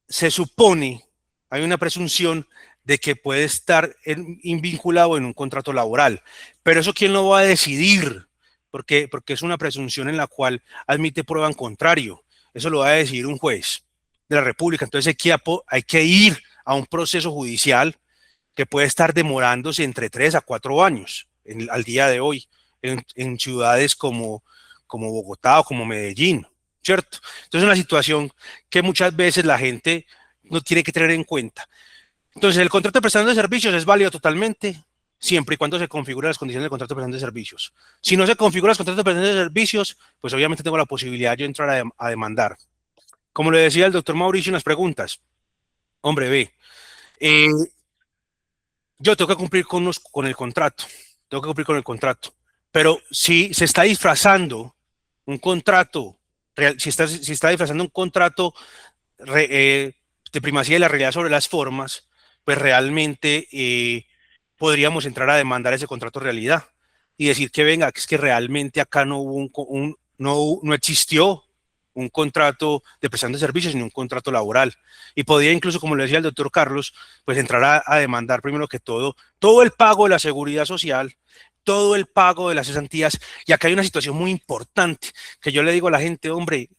se supone, hay una presunción de que puede estar vinculado en un contrato laboral. Pero eso ¿quién lo va a decidir? Porque es una presunción en la cual admite prueba en contrario. Eso lo va a decidir un juez de la República. Entonces hay que ir a un proceso judicial que puede estar demorándose entre 3 a 4 años al día de hoy en ciudades como Bogotá o como Medellín, ¿cierto? Entonces es una situación que muchas veces la gente no tiene que tener en cuenta. Entonces el contrato de prestación de servicios es válido totalmente siempre y cuando se configuren las condiciones del contrato de prestación de servicios. Si no se configuran los contratos de prestación de servicios, pues obviamente tengo la posibilidad de yo entrar a demandar. Como le decía el doctor Mauricio en las preguntas, hombre, ve, yo tengo que cumplir con el contrato, pero si se está disfrazando un contrato, si está disfrazando un contrato de primacía de la realidad sobre las formas, pues realmente podríamos entrar a demandar ese contrato realidad y decir que venga, que es que realmente acá no hubo no existió un contrato de prestación de servicios ni un contrato laboral. Y podría incluso, como le decía el doctor Carlos, pues entrar a demandar primero que todo el pago de la seguridad social, todo el pago de las cesantías. Y acá hay una situación muy importante que yo le digo a la gente, hombre,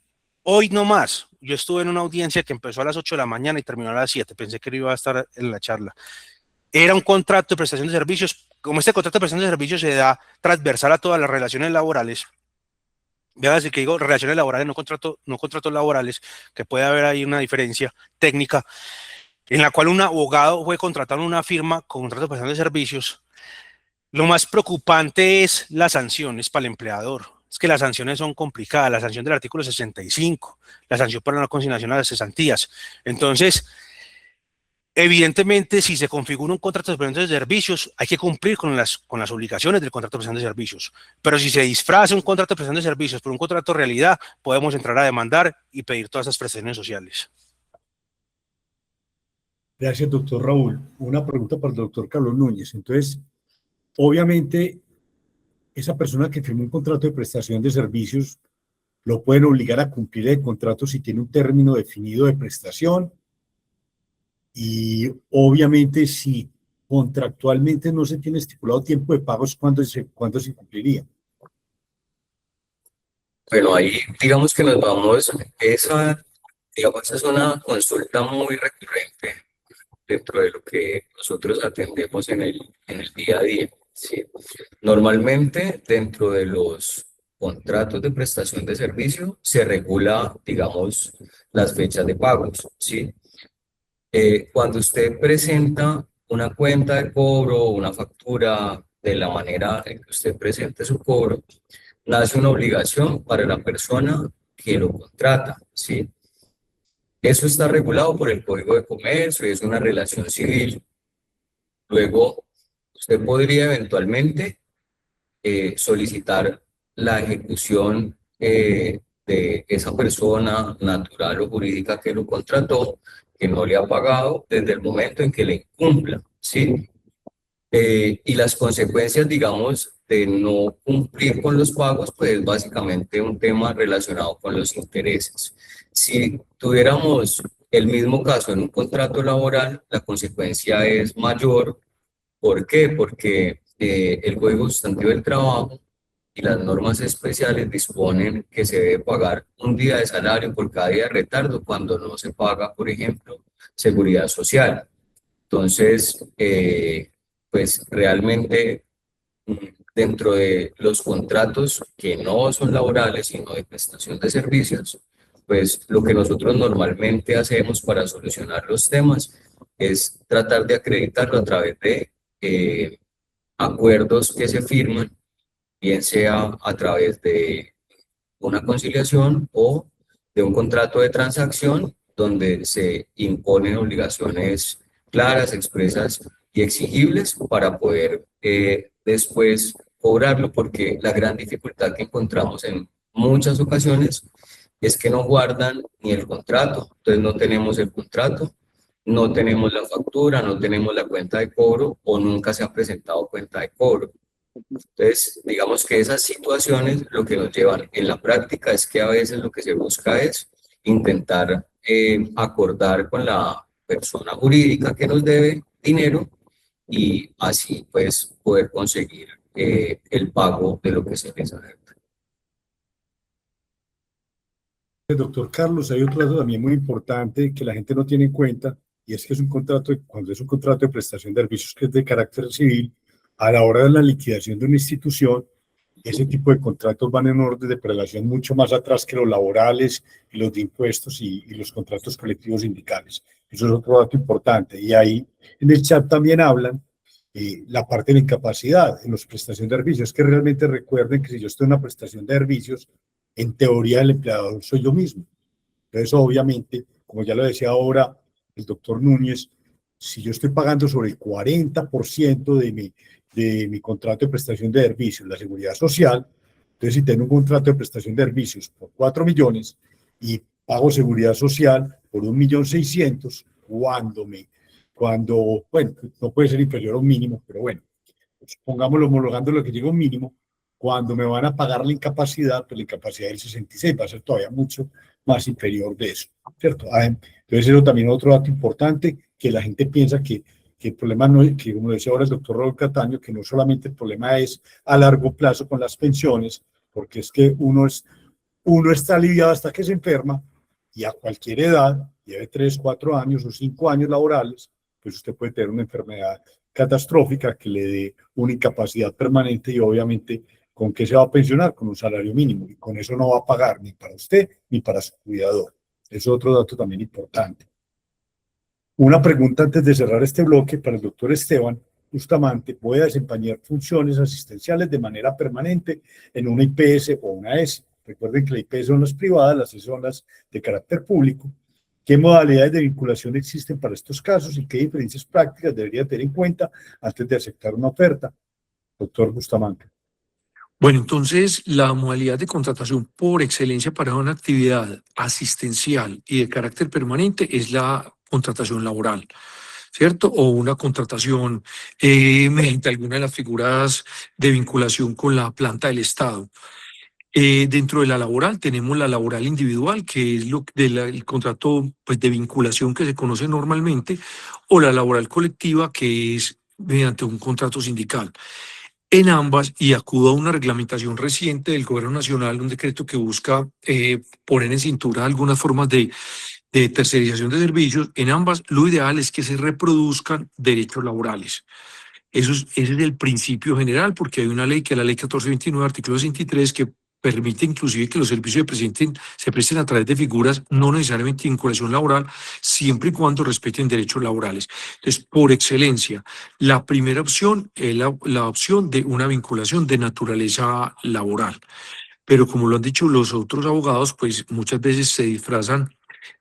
hoy no más. Yo estuve en una audiencia que empezó a las 8 de la mañana y terminó a las 7. Pensé que no iba a estar en la charla. Era un contrato de prestación de servicios. Como este contrato de prestación de servicios se da transversal a todas las relaciones laborales, voy a decir que digo relaciones laborales, no contratos laborales, que puede haber ahí una diferencia técnica, en la cual un abogado fue contratado en una firma con contrato de prestación de servicios. Lo más preocupante es las sanciones para el empleador. Es que las sanciones son complicadas, la sanción del artículo 65, la sanción para la consignación a las cesantías. Entonces, evidentemente, si se configura un contrato de prestación de servicios, hay que cumplir con las obligaciones del contrato de prestación de servicios. Pero si se disfraza un contrato de prestación de servicios por un contrato de realidad, podemos entrar a demandar y pedir todas esas prestaciones sociales. Gracias, doctor Raúl. Una pregunta para el doctor Carlos Núñez. Entonces, obviamente, esa persona que firmó un contrato de prestación de servicios lo pueden obligar a cumplir el contrato si tiene un término definido de prestación. Y obviamente, si contractualmente no se tiene estipulado tiempo de pagos, ¿cuándo se cumpliría? Bueno, ahí digamos que nos vamos, esa es una consulta muy recurrente dentro de lo que nosotros atendemos en el día a día, ¿sí? Normalmente dentro de los contratos de prestación de servicio se regula, digamos, las fechas de pagos, ¿sí? Cuando usted presenta una cuenta de cobro o una factura de la manera en que usted presente su cobro, nace una obligación para la persona que lo contrata, ¿sí? Eso está regulado por el Código de Comercio, es una relación civil. Luego, usted podría eventualmente solicitar la ejecución de esa persona natural o jurídica que lo contrató, que no le ha pagado desde el momento en que le incumpla, ¿sí? Y las consecuencias, digamos, de no cumplir con los pagos, pues es básicamente un tema relacionado con los intereses. Si tuviéramos el mismo caso en un contrato laboral, la consecuencia es mayor. ¿Por qué? Porque el Código Sustantivo del Trabajo y las normas especiales disponen que se debe pagar un día de salario por cada día de retardo cuando no se paga, por ejemplo, seguridad social. Entonces, pues realmente mm, dentro de los contratos que no son laborales, sino de prestación de servicios, pues lo que nosotros normalmente hacemos para solucionar los temas es tratar de acreditarlo a través de acuerdos que se firman, bien sea a través de una conciliación o de un contrato de transacción donde se imponen obligaciones claras, expresas y exigibles para poder después cobrarlo, porque la gran dificultad que encontramos en muchas ocasiones es que no guardan ni el contrato, entonces no tenemos el contrato, no tenemos la factura, no tenemos la cuenta de cobro o nunca se ha presentado cuenta de cobro. Entonces, digamos que esas situaciones lo que nos llevan en la práctica es que a veces lo que se busca es intentar acordar con la persona jurídica que nos debe dinero y así pues poder conseguir el pago de lo que se les debe. Doctor Carlos, hay otro dato también muy importante que la gente no tiene en cuenta, y es que es un contrato, cuando es un contrato de prestación de servicios que es de carácter civil, a la hora de la liquidación de una institución, ese tipo de contratos van en orden de prelación mucho más atrás que los laborales y los de impuestos y los contratos colectivos sindicales. Eso es otro dato importante. Y ahí en el chat también hablan la parte de la incapacidad en los prestaciones de servicios. Es que realmente recuerden que si yo estoy en una prestación de servicios, en teoría el empleador soy yo mismo. Entonces, obviamente, como ya lo decía ahora el doctor Núñez, si yo estoy pagando sobre el 40% de mi contrato de prestación de servicios, la seguridad social, entonces si tengo un contrato de prestación de servicios por 4 millones y pago seguridad social por 1.600.000, bueno, no puede ser inferior a un mínimo, pero bueno, pues pongámoslo homologando lo que llega a un mínimo, cuando me van a pagar la incapacidad, pues la incapacidad del 66 va a ser todavía mucho más inferior de eso, ¿cierto? Entonces eso también es otro dato importante, que la gente piensa que el problema no es, que como decía ahora el doctor Raúl Cataño, que no solamente el problema es a largo plazo con las pensiones, porque es que uno está aliviado hasta que se enferma y a cualquier edad, lleve 3, 4 años o 5 años laborales, pues usted puede tener una enfermedad catastrófica que le dé una incapacidad permanente y obviamente ¿con qué se va a pensionar? Con un salario mínimo y con eso no va a pagar ni para usted ni para su cuidador. Eso es otro dato también importante. Una pregunta antes de cerrar este bloque para el doctor Esteban Bustamante. ¿Puede desempeñar funciones asistenciales de manera permanente en una IPS o una S? Recuerden que la IPS son las privadas, las S son las de carácter público. ¿Qué modalidades de vinculación existen para estos casos y qué diferencias prácticas debería tener en cuenta antes de aceptar una oferta? Doctor Bustamante. Bueno, entonces la modalidad de contratación por excelencia para una actividad asistencial y de carácter permanente es la contratación laboral, ¿cierto? O una contratación mediante alguna de las figuras de vinculación con la planta del Estado. Dentro de la laboral tenemos la laboral individual, que es el contrato pues, de vinculación que se conoce normalmente, o la laboral colectiva, que es mediante un contrato sindical. En ambas, y acudo a una reglamentación reciente del Gobierno Nacional, un decreto que busca poner en cintura algunas formas de tercerización de servicios, en ambas lo ideal es que se reproduzcan derechos laborales. Ese es el principio general, porque hay una ley que es la ley 1429, artículo 63, que permite inclusive que los servicios se presten a través de figuras no necesariamente de vinculación laboral, siempre y cuando respeten derechos laborales. Entonces, por excelencia, la primera opción es la opción de una vinculación de naturaleza laboral. Pero como lo han dicho los otros abogados, pues muchas veces se disfrazan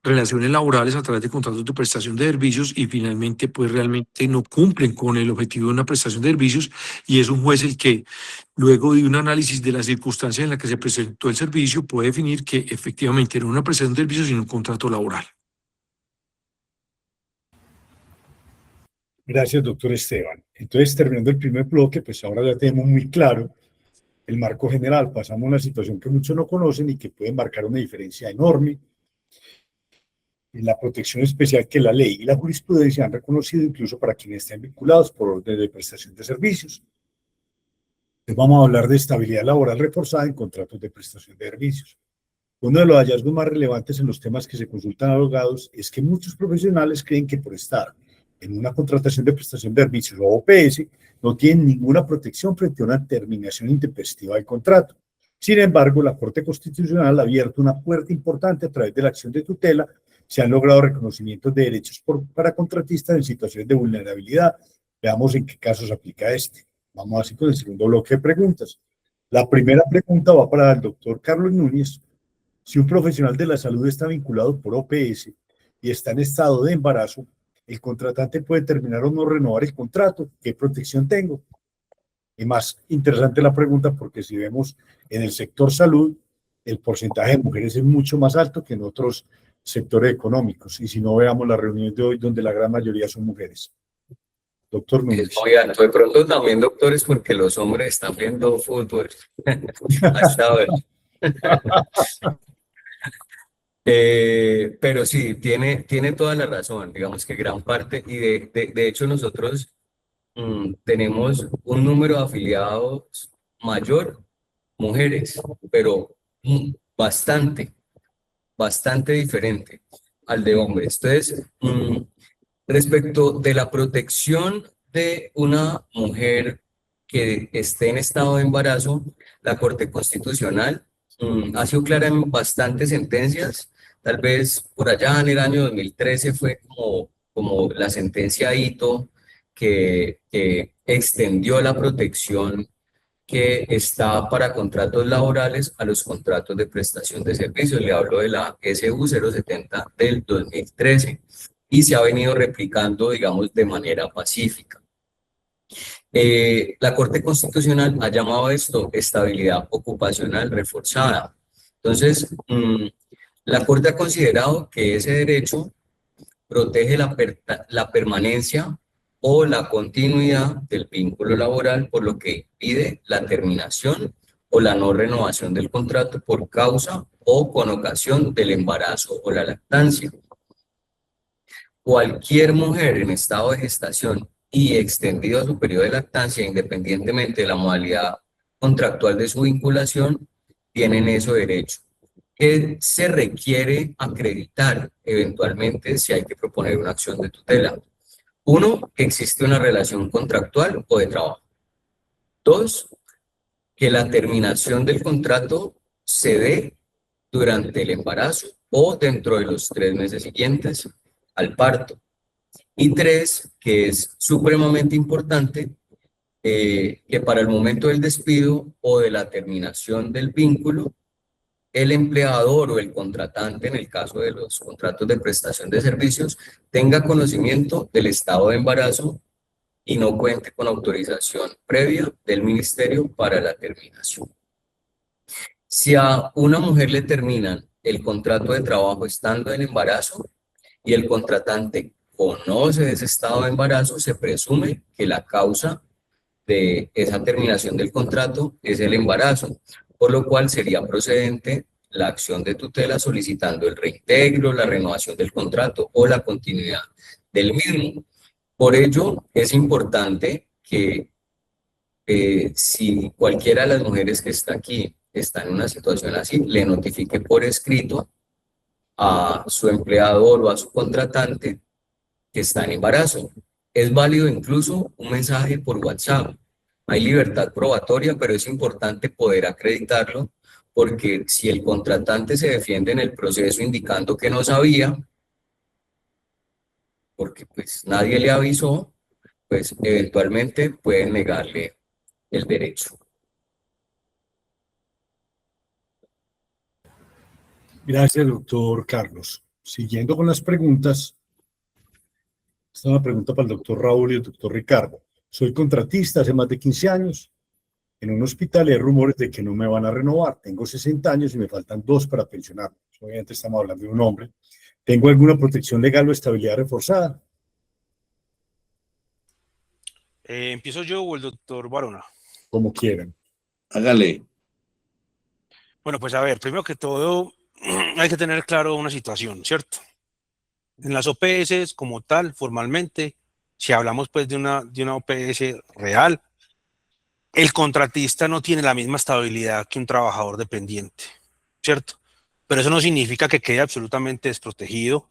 relaciones laborales a través de contratos de prestación de servicios y finalmente pues realmente no cumplen con el objetivo de una prestación de servicios y es un juez el que luego de un análisis de las circunstancias en las que se presentó el servicio puede definir que efectivamente no una prestación de servicios sino un contrato laboral. Gracias, doctor Esteban. Entonces, terminando el primer bloque, pues ahora ya tenemos muy claro el marco general. Pasamos a una situación que muchos no conocen y que puede marcar una diferencia enorme en la protección especial que la ley y la jurisprudencia han reconocido incluso para quienes estén vinculados por orden de prestación de servicios. Entonces vamos a hablar de estabilidad laboral reforzada en contratos de prestación de servicios. Uno de los hallazgos más relevantes en los temas que se consultan a abogados es que muchos profesionales creen que por estar en una contratación de prestación de servicios o OPS no tienen ninguna protección frente a una terminación intempestiva del contrato. Sin embargo, la Corte Constitucional ha abierto una puerta importante a través de la acción de tutela. Se han logrado reconocimientos de derechos para contratistas en situaciones de vulnerabilidad. Veamos en qué casos aplica este. Vamos así con el segundo bloque de preguntas. La primera pregunta va para el doctor Carlos Núñez. Si un profesional de la salud está vinculado por OPS y está en estado de embarazo, ¿el contratante puede terminar o no renovar el contrato? ¿Qué protección tengo? Y más interesante la pregunta porque si vemos en el sector salud, el porcentaje de mujeres es mucho más alto que en otros sectores económicos. Y si no, veamos la reunión de hoy donde la gran mayoría son mujeres. Doctor Núñez. Es muy alto. De pronto también, doctores, porque los hombres están viendo fútbol hasta ahora. Pero sí, tiene toda la razón. Digamos que gran parte, y de hecho nosotros tenemos un número de afiliados mayor, mujeres, pero bastante diferente al de hombres. Entonces, respecto de la protección de una mujer que esté en estado de embarazo, la Corte Constitucional ha sido clara en bastantes sentencias. Tal vez por allá en el año 2013 fue como la sentencia Ito que extendió la protección que está para contratos laborales a los contratos de prestación de servicios. Le hablo de la SU 070 del 2013 y se ha venido replicando, digamos, de manera pacífica. La Corte Constitucional ha llamado esto estabilidad ocupacional reforzada. Entonces, la Corte ha considerado que ese derecho protege la permanencia o la continuidad del vínculo laboral, por lo que impide la terminación o la no renovación del contrato por causa o con ocasión del embarazo o la lactancia. Cualquier mujer en estado de gestación y extendido a su periodo de lactancia, independientemente de la modalidad contractual de su vinculación, tienen ese derecho, que se requiere acreditar eventualmente si hay que proponer una acción de tutela. Uno, que existe una relación contractual o de trabajo. Dos, que la terminación del contrato se dé durante el embarazo o dentro de los 3 meses siguientes al parto. Y tres, que es supremamente importante, que para el momento del despido o de la terminación del vínculo, el empleador o el contratante, en el caso de los contratos de prestación de servicios, tenga conocimiento del estado de embarazo y no cuente con autorización previa del ministerio para la terminación. Si a una mujer le terminan el contrato de trabajo estando en embarazo y el contratante conoce ese estado de embarazo, se presume que la causa de esa terminación del contrato es el embarazo, por lo cual sería procedente la acción de tutela solicitando el reintegro, la renovación del contrato o la continuidad del mismo. Por ello, es importante que si cualquiera de las mujeres que está aquí está en una situación así, le notifique por escrito a su empleador o a su contratante que está en embarazo. Es válido incluso un mensaje por WhatsApp. Hay libertad probatoria, pero es importante poder acreditarlo, porque si el contratante se defiende en el proceso indicando que no sabía, porque pues nadie le avisó, pues eventualmente pueden negarle el derecho. Gracias, doctor Carlos. Siguiendo con las preguntas, esta es una pregunta para el doctor Raúl y el doctor Ricardo. Soy contratista hace más de 15 años en un hospital y hay rumores de que no me van a renovar. Tengo 60 años y me faltan 2 para pensionarme. Obviamente estamos hablando de un hombre. ¿Tengo alguna protección legal o estabilidad reforzada? ¿Empiezo yo o el doctor Barona? Como quieran. Hágale. Bueno, pues a ver, primero que todo, hay que tener claro una situación, ¿cierto? En las OPS como tal, formalmente, si hablamos pues de una OPS real, el contratista no tiene la misma estabilidad que un trabajador dependiente, ¿cierto? Pero eso no significa que quede absolutamente desprotegido,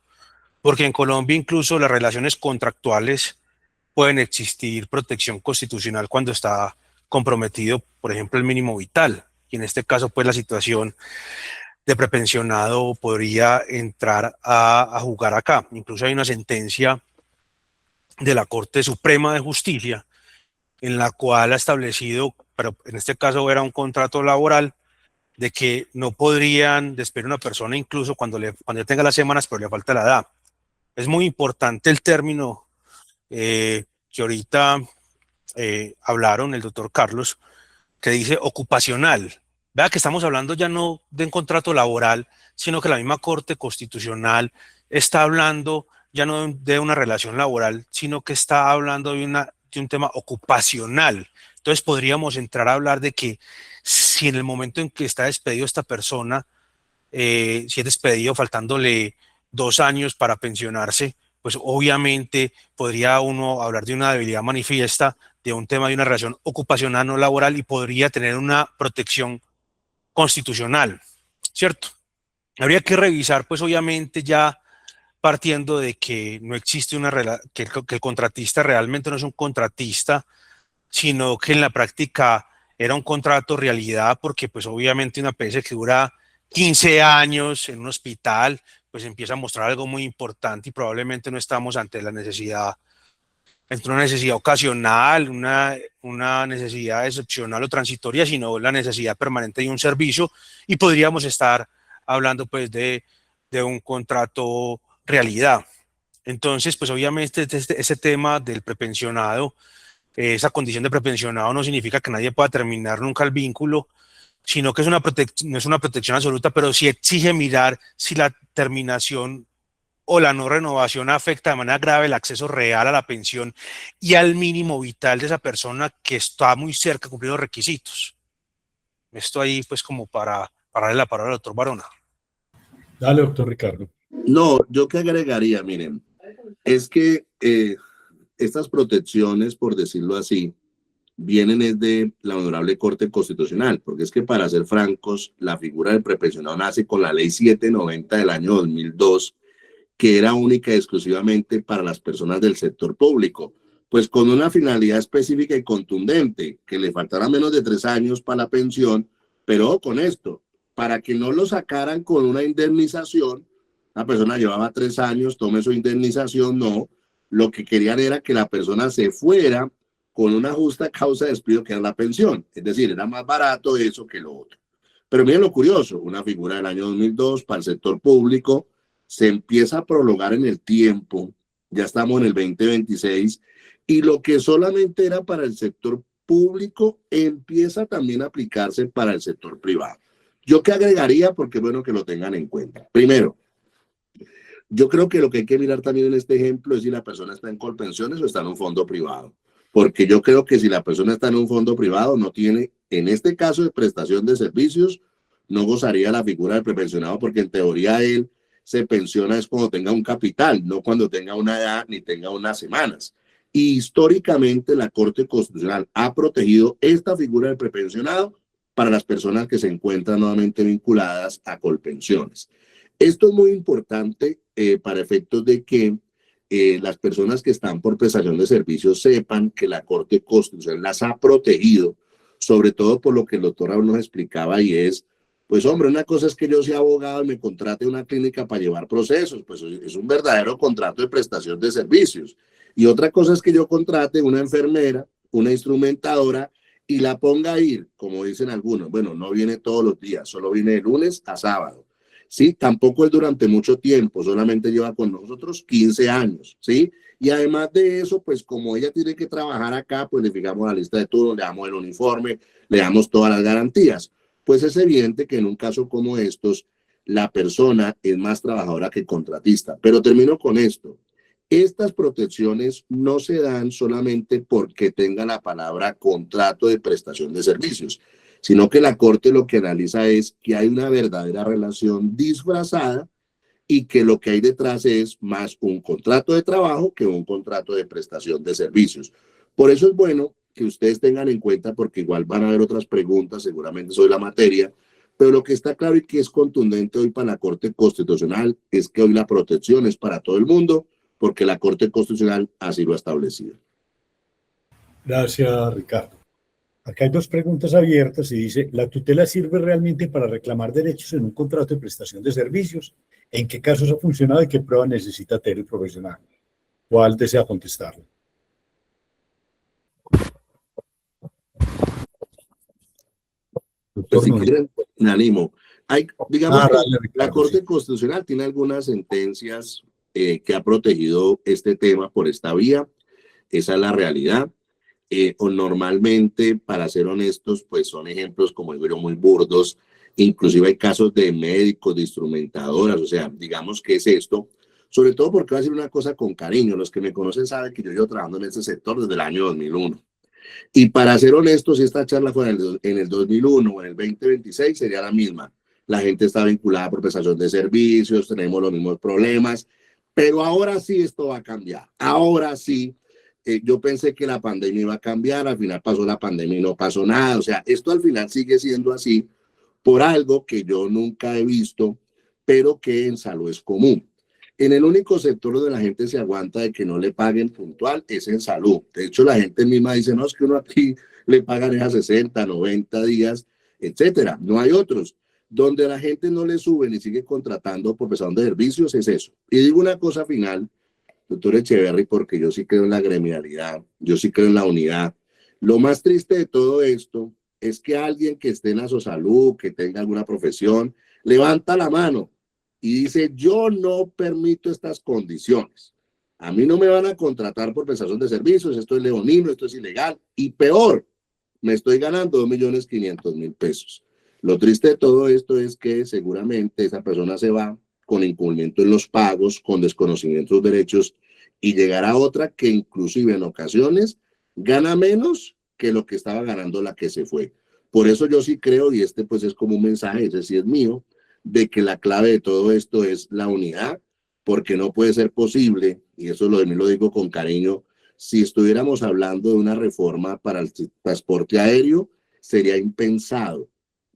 porque en Colombia incluso las relaciones contractuales pueden existir protección constitucional cuando está comprometido, por ejemplo, el mínimo vital. Y en este caso, pues la situación de prepensionado podría entrar a jugar acá. Incluso hay una sentencia de la Corte Suprema de Justicia en la cual ha establecido, pero en este caso era un contrato laboral, de que no podrían despedir a una persona incluso cuando ya tenga las semanas, pero le falta la edad. Es muy importante el término que ahorita hablaron, el doctor Carlos, que dice ocupacional. Vea que estamos hablando ya no de un contrato laboral, sino que la misma Corte Constitucional está hablando ya no de una relación laboral, sino que está hablando de un tema ocupacional. Entonces podríamos entrar a hablar de que si en el momento en que está despedido esta persona, si es despedido faltándole 2 años para pensionarse, pues obviamente podría uno hablar de una debilidad manifiesta, de un tema de una relación ocupacional no laboral y podría tener una protección constitucional, ¿cierto? Habría que revisar, pues obviamente ya partiendo de que no existe que el contratista realmente no es un contratista, sino que en la práctica era un contrato realidad, porque pues obviamente una PS que dura 15 años en un hospital, pues empieza a mostrar algo muy importante y probablemente no estamos ante la necesidad, entre una necesidad ocasional, una necesidad excepcional o transitoria, sino la necesidad permanente de un servicio, y podríamos estar hablando pues de un contrato realidad. Entonces, pues obviamente ese tema del prepensionado, esa condición de prepensionado no significa que nadie pueda terminar nunca el vínculo, sino que no es una protección absoluta, pero sí exige mirar si la terminación o la no renovación afecta de manera grave el acceso real a la pensión y al mínimo vital de esa persona que está muy cerca de cumplir los requisitos. Esto ahí pues como para darle la palabra al doctor Barona. Dale, doctor Ricardo. No, yo qué agregaría, miren, es que estas protecciones, por decirlo así, vienen es de la Honorable Corte Constitucional, porque es que para ser francos, la figura del prepensionado nace con la Ley 790 del año 2002, que era única y exclusivamente para las personas del sector público, pues con una finalidad específica y contundente, que le faltara menos de 3 años para la pensión, pero con esto, para que no lo sacaran con una indemnización, la persona llevaba 3 años, tome su indemnización, no, lo que querían era que la persona se fuera con una justa causa de despido que era la pensión, es decir, era más barato eso que lo otro. Pero miren lo curioso, una figura del año 2002 para el sector público, se empieza a prolongar en el tiempo, ya estamos en el 2026, y lo que solamente era para el sector público empieza también a aplicarse para el sector privado. ¿Yo qué agregaría? Porque es bueno que lo tengan en cuenta. Primero, yo creo que lo que hay que mirar también en este ejemplo es si la persona está en Colpensiones o está en un fondo privado. Porque yo creo que si la persona está en un fondo privado, no tiene, en este caso de prestación de servicios, no gozaría la figura del prepensionado, porque en teoría él se pensiona es cuando tenga un capital, no cuando tenga una edad ni tenga unas semanas. Y históricamente la Corte Constitucional ha protegido esta figura del prepensionado para las personas que se encuentran nuevamente vinculadas a Colpensiones. Esto es muy importante para efectos de que las personas que están por prestación de servicios sepan que la Corte Constitucional las ha protegido, sobre todo por lo que el doctor Raúl nos explicaba, y es, pues hombre, una cosa es que yo sea abogado y me contrate una clínica para llevar procesos, pues es un verdadero contrato de prestación de servicios. Y otra cosa es que yo contrate una enfermera, una instrumentadora, y la ponga a ir, como dicen algunos, bueno, no viene todos los días, solo viene de lunes a sábado. ¿Sí? Tampoco es durante mucho tiempo, solamente lleva con nosotros 15 años, ¿sí? Y además de eso, pues como ella tiene que trabajar acá, pues le fijamos la lista de turnos, le damos el uniforme, le damos todas las garantías. Pues es evidente que en un caso como estos, la persona es más trabajadora que contratista. Pero termino con esto. Estas protecciones no se dan solamente porque tenga la palabra contrato de prestación de servicios, sino que la Corte lo que analiza es que hay una verdadera relación disfrazada y que lo que hay detrás es más un contrato de trabajo que un contrato de prestación de servicios. Por eso es bueno que ustedes tengan en cuenta, porque igual van a haber otras preguntas seguramente sobre la materia, pero lo que está claro y que es contundente hoy para la Corte Constitucional es que hoy la protección es para todo el mundo, porque la Corte Constitucional así lo ha establecido. Gracias, Ricardo. Acá hay dos preguntas abiertas y dice, ¿la tutela sirve realmente para reclamar derechos en un contrato de prestación de servicios? ¿En qué casos ha funcionado y qué prueba necesita tener el profesional? ¿Cuál desea contestarlo? Pues si quieren, me animo. Digamos que dale, Ricardo, la Corte sí. Constitucional tiene algunas sentencias que ha protegido este tema por esta vía. Esa es la realidad. O normalmente, para ser honestos, pues son ejemplos, como digo, muy burdos. Inclusive hay casos de médicos, de instrumentadoras, o sea, digamos que es esto. Sobre todo porque voy a decir una cosa con cariño. Los que me conocen saben que yo llevo trabajando en este sector desde el año 2001. Y para ser honestos, si esta charla fuera en el 2001 o en el 2026, sería la misma. La gente está vinculada por prestación de servicios, tenemos los mismos problemas, pero ahora sí esto va a cambiar. Ahora sí, yo pensé que la pandemia iba a cambiar, al final pasó la pandemia y no pasó nada. O sea, esto al final sigue siendo así por algo que yo nunca he visto, pero que en salud es común. En el único sector donde la gente se aguanta de que no le paguen puntual es en salud. De hecho, la gente misma dice, no, es que uno aquí le pagan a 60, 90 días, etcétera. No hay otros. Donde la gente no le sube ni sigue contratando por prestación de servicios es eso. Y digo una cosa final, doctor Echeverry, porque yo sí creo en la gremialidad, yo sí creo en la unidad. Lo más triste de todo esto es que alguien que esté en Asosalud, que tenga alguna profesión, levanta la mano y dice, yo no permito estas condiciones. A mí no me van a contratar por prestación de servicios, esto es leonino, esto es ilegal. Y peor, me estoy ganando 2.500.000 pesos. Lo triste de todo esto es que seguramente esa persona se va con incumplimiento en los pagos, con desconocimiento de los derechos, y llegará otra que inclusive en ocasiones gana menos que lo que estaba ganando la que se fue. Por eso yo sí creo, y este pues es como un mensaje, ese sí es mío, de que la clave de todo esto es la unidad, porque no puede ser posible, y eso lo de mí lo digo con cariño, si estuviéramos hablando de una reforma para el transporte aéreo, sería impensado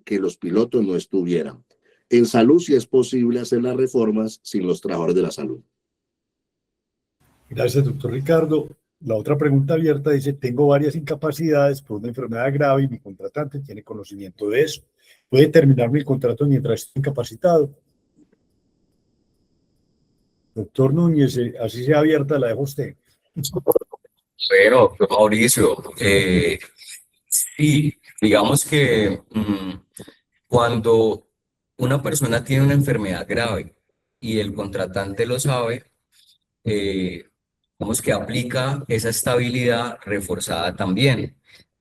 que los pilotos no estuvieran. En salud sí es posible hacer las reformas sin los trabajadores de la salud. Gracias, doctor Ricardo. La otra pregunta abierta dice, tengo varias incapacidades por una enfermedad grave y mi contratante tiene conocimiento de eso. ¿Puede terminarme el contrato mientras estoy incapacitado? Doctor Núñez, así sea abierta, la dejo a usted. Bueno, doctor Mauricio, sí, digamos que cuando una persona tiene una enfermedad grave y el contratante lo sabe, digamos que aplica esa estabilidad reforzada también.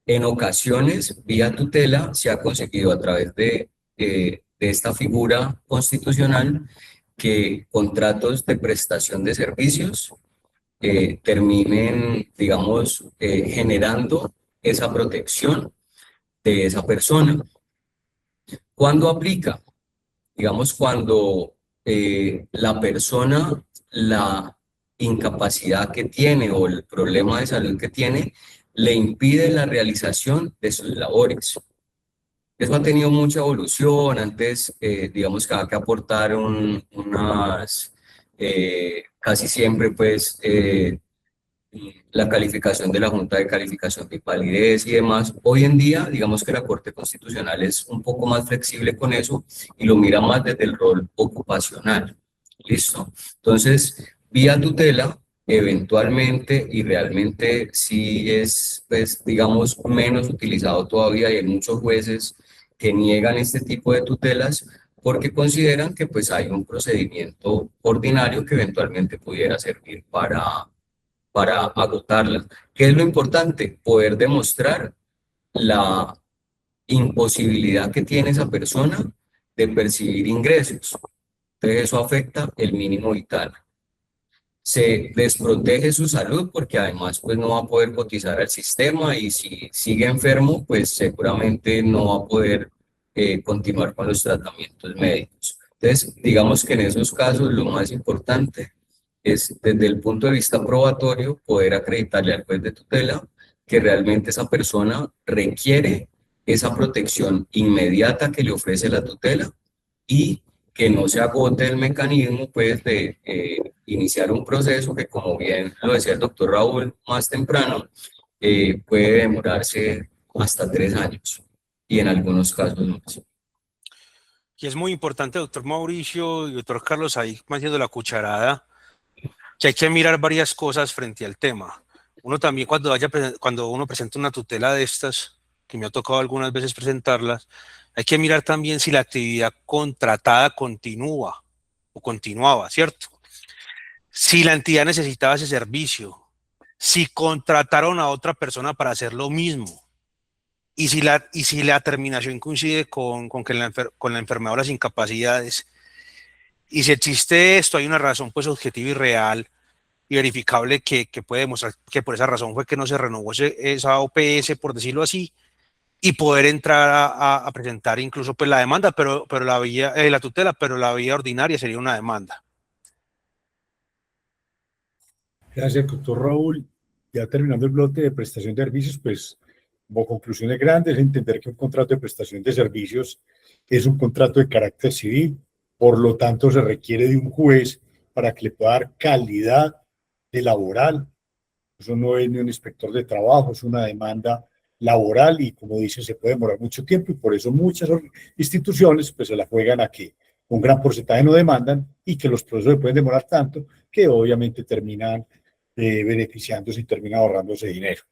En ocasiones, vía tutela, se ha conseguido a través de esta figura constitucional que contratos de prestación de servicios terminen, digamos, generando esa protección de esa persona. ¿Cuándo aplica? Digamos, cuando la persona, la incapacidad que tiene o el problema de salud que tiene, le impide la realización de sus labores. Eso ha tenido mucha evolución. Antes, digamos que había que aportar casi siempre, pues, la calificación de la Junta de Calificación de Invalidez y demás. Hoy en día, digamos que la Corte Constitucional es un poco más flexible con eso y lo mira más desde el rol ocupacional. ¿Listo? Entonces, vía tutela, eventualmente y realmente sí es, pues, digamos, menos utilizado todavía y hay muchos jueces que niegan este tipo de tutelas porque consideran que pues hay un procedimiento ordinario que eventualmente pudiera servir para agotarla. ¿Qué es lo importante? Poder demostrar la imposibilidad que tiene esa persona de percibir ingresos. Entonces eso afecta el mínimo vital. Se desprotege su salud porque además pues no va a poder cotizar al sistema y si sigue enfermo pues seguramente no va a poder continuar con los tratamientos médicos. Entonces digamos que en esos casos lo más importante es desde el punto de vista probatorio poder acreditarle al juez de tutela que realmente esa persona requiere esa protección inmediata que le ofrece la tutela y que no se agote el mecanismo pues, de iniciar un proceso que, como bien lo decía el doctor Raúl más temprano, puede demorarse hasta 3 años y en algunos casos más. Y es muy importante, doctor Mauricio y doctor Carlos, ahí haciendo la cucharada, que hay que mirar varias cosas frente al tema. Uno también cuando uno presenta una tutela de estas, que me ha tocado algunas veces presentarlas, hay que mirar también si la actividad contratada continúa o continuaba, ¿cierto? Si la entidad necesitaba ese servicio, si contrataron a otra persona para hacer lo mismo, y si la terminación coincide con la enfermedad o las incapacidades, y si existe esto, hay una razón pues objetiva y real y verificable que puede demostrar que por esa razón fue que no se renovó esa OPS, por decirlo así, y poder entrar a presentar incluso pues la demanda, pero la tutela, pero la vía ordinaria sería una demanda. Gracias, doctor Raúl. Ya terminando el bloque de prestación de servicios, pues como conclusiones grandes, entender que un contrato de prestación de servicios es un contrato de carácter civil, por lo tanto se requiere de un juez para que le pueda dar calidad de laboral. Eso no es ni un inspector de trabajo, es una demanda laboral y, como dice, se puede demorar mucho tiempo y por eso muchas instituciones pues se la juegan a que un gran porcentaje no demandan y que los procesos se pueden demorar tanto que obviamente terminan beneficiándose y terminan ahorrándose dinero,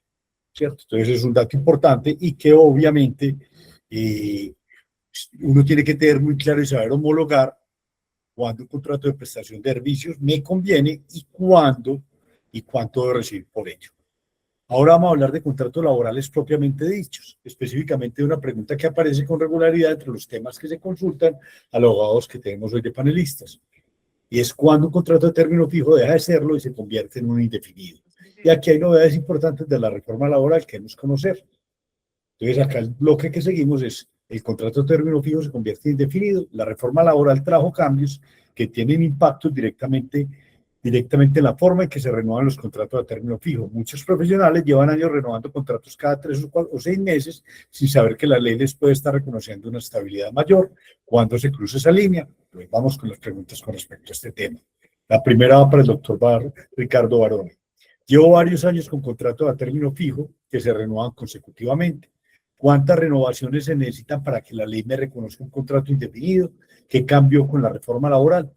¿cierto? Entonces es un dato importante y que obviamente uno tiene que tener muy claro y saber homologar cuándo un contrato de prestación de servicios me conviene y cuándo y cuánto debo recibir por ello. Ahora vamos a hablar de contratos laborales propiamente dichos, específicamente de una pregunta que aparece con regularidad entre los temas que se consultan a los abogados que tenemos hoy de panelistas. Y es cuando un contrato de término fijo deja de serlo y se convierte en un indefinido. Y aquí hay novedades importantes de la reforma laboral que debemos conocer. Entonces acá el bloque que seguimos es el contrato de término fijo se convierte en indefinido. La reforma laboral trajo cambios que tienen impacto directamente en la forma en que se renuevan los contratos a término fijo. Muchos profesionales llevan años renovando contratos cada 3 o 6 meses sin saber que la ley les puede estar reconociendo una estabilidad mayor cuando se cruza esa línea. Pues vamos con las preguntas con respecto a este tema. La primera va para el doctor Ricardo Barone. Llevo varios años con contratos a término fijo que se renuevan consecutivamente. ¿Cuántas renovaciones se necesitan para que la ley me reconozca un contrato indefinido? ¿Qué cambió con la reforma laboral?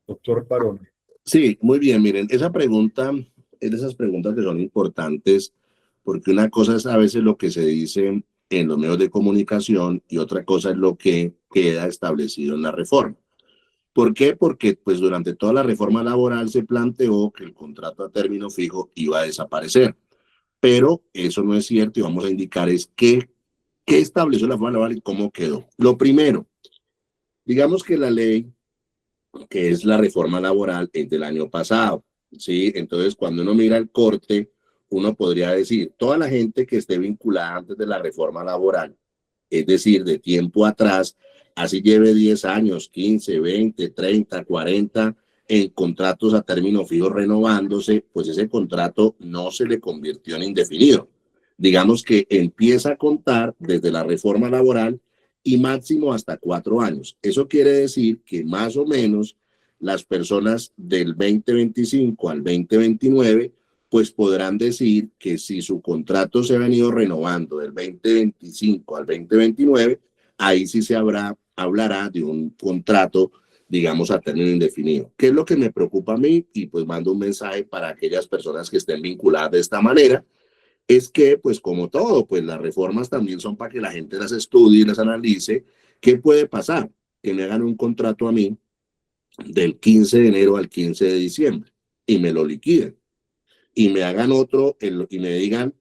Doctor Barone. Sí, muy bien, miren, esa pregunta es de esas preguntas que son importantes porque una cosa es a veces lo que se dice en los medios de comunicación y otra cosa es lo que queda establecido en la reforma. ¿Por qué? Porque pues durante toda la reforma laboral se planteó que el contrato a término fijo iba a desaparecer, pero eso no es cierto y vamos a indicar es qué estableció la reforma laboral y cómo quedó. Lo primero, digamos que la ley que es la reforma laboral es del año pasado, ¿sí? Entonces, cuando uno mira el corte, uno podría decir, toda la gente que esté vinculada antes de la reforma laboral, es decir, de tiempo atrás, así lleve 10 años, 15, 20, 30, 40, en contratos a término fijo renovándose, pues ese contrato no se le convirtió en indefinido. Digamos que empieza a contar desde la reforma laboral y máximo hasta 4 años. Eso quiere decir que más o menos las personas del 2025 al 2029 pues podrán decir que si su contrato se ha venido renovando del 2025 al 2029, ahí sí se hablará de un contrato, digamos, a término indefinido. ¿Qué es lo que me preocupa a mí? Y pues mando un mensaje para aquellas personas que estén vinculadas de esta manera, es que, pues como todo, pues las reformas también son para que la gente las estudie y las analice. ¿Qué puede pasar? Que me hagan un contrato a mí del 15 de enero al 15 de diciembre y me lo liquiden. Y me hagan otro y me digan,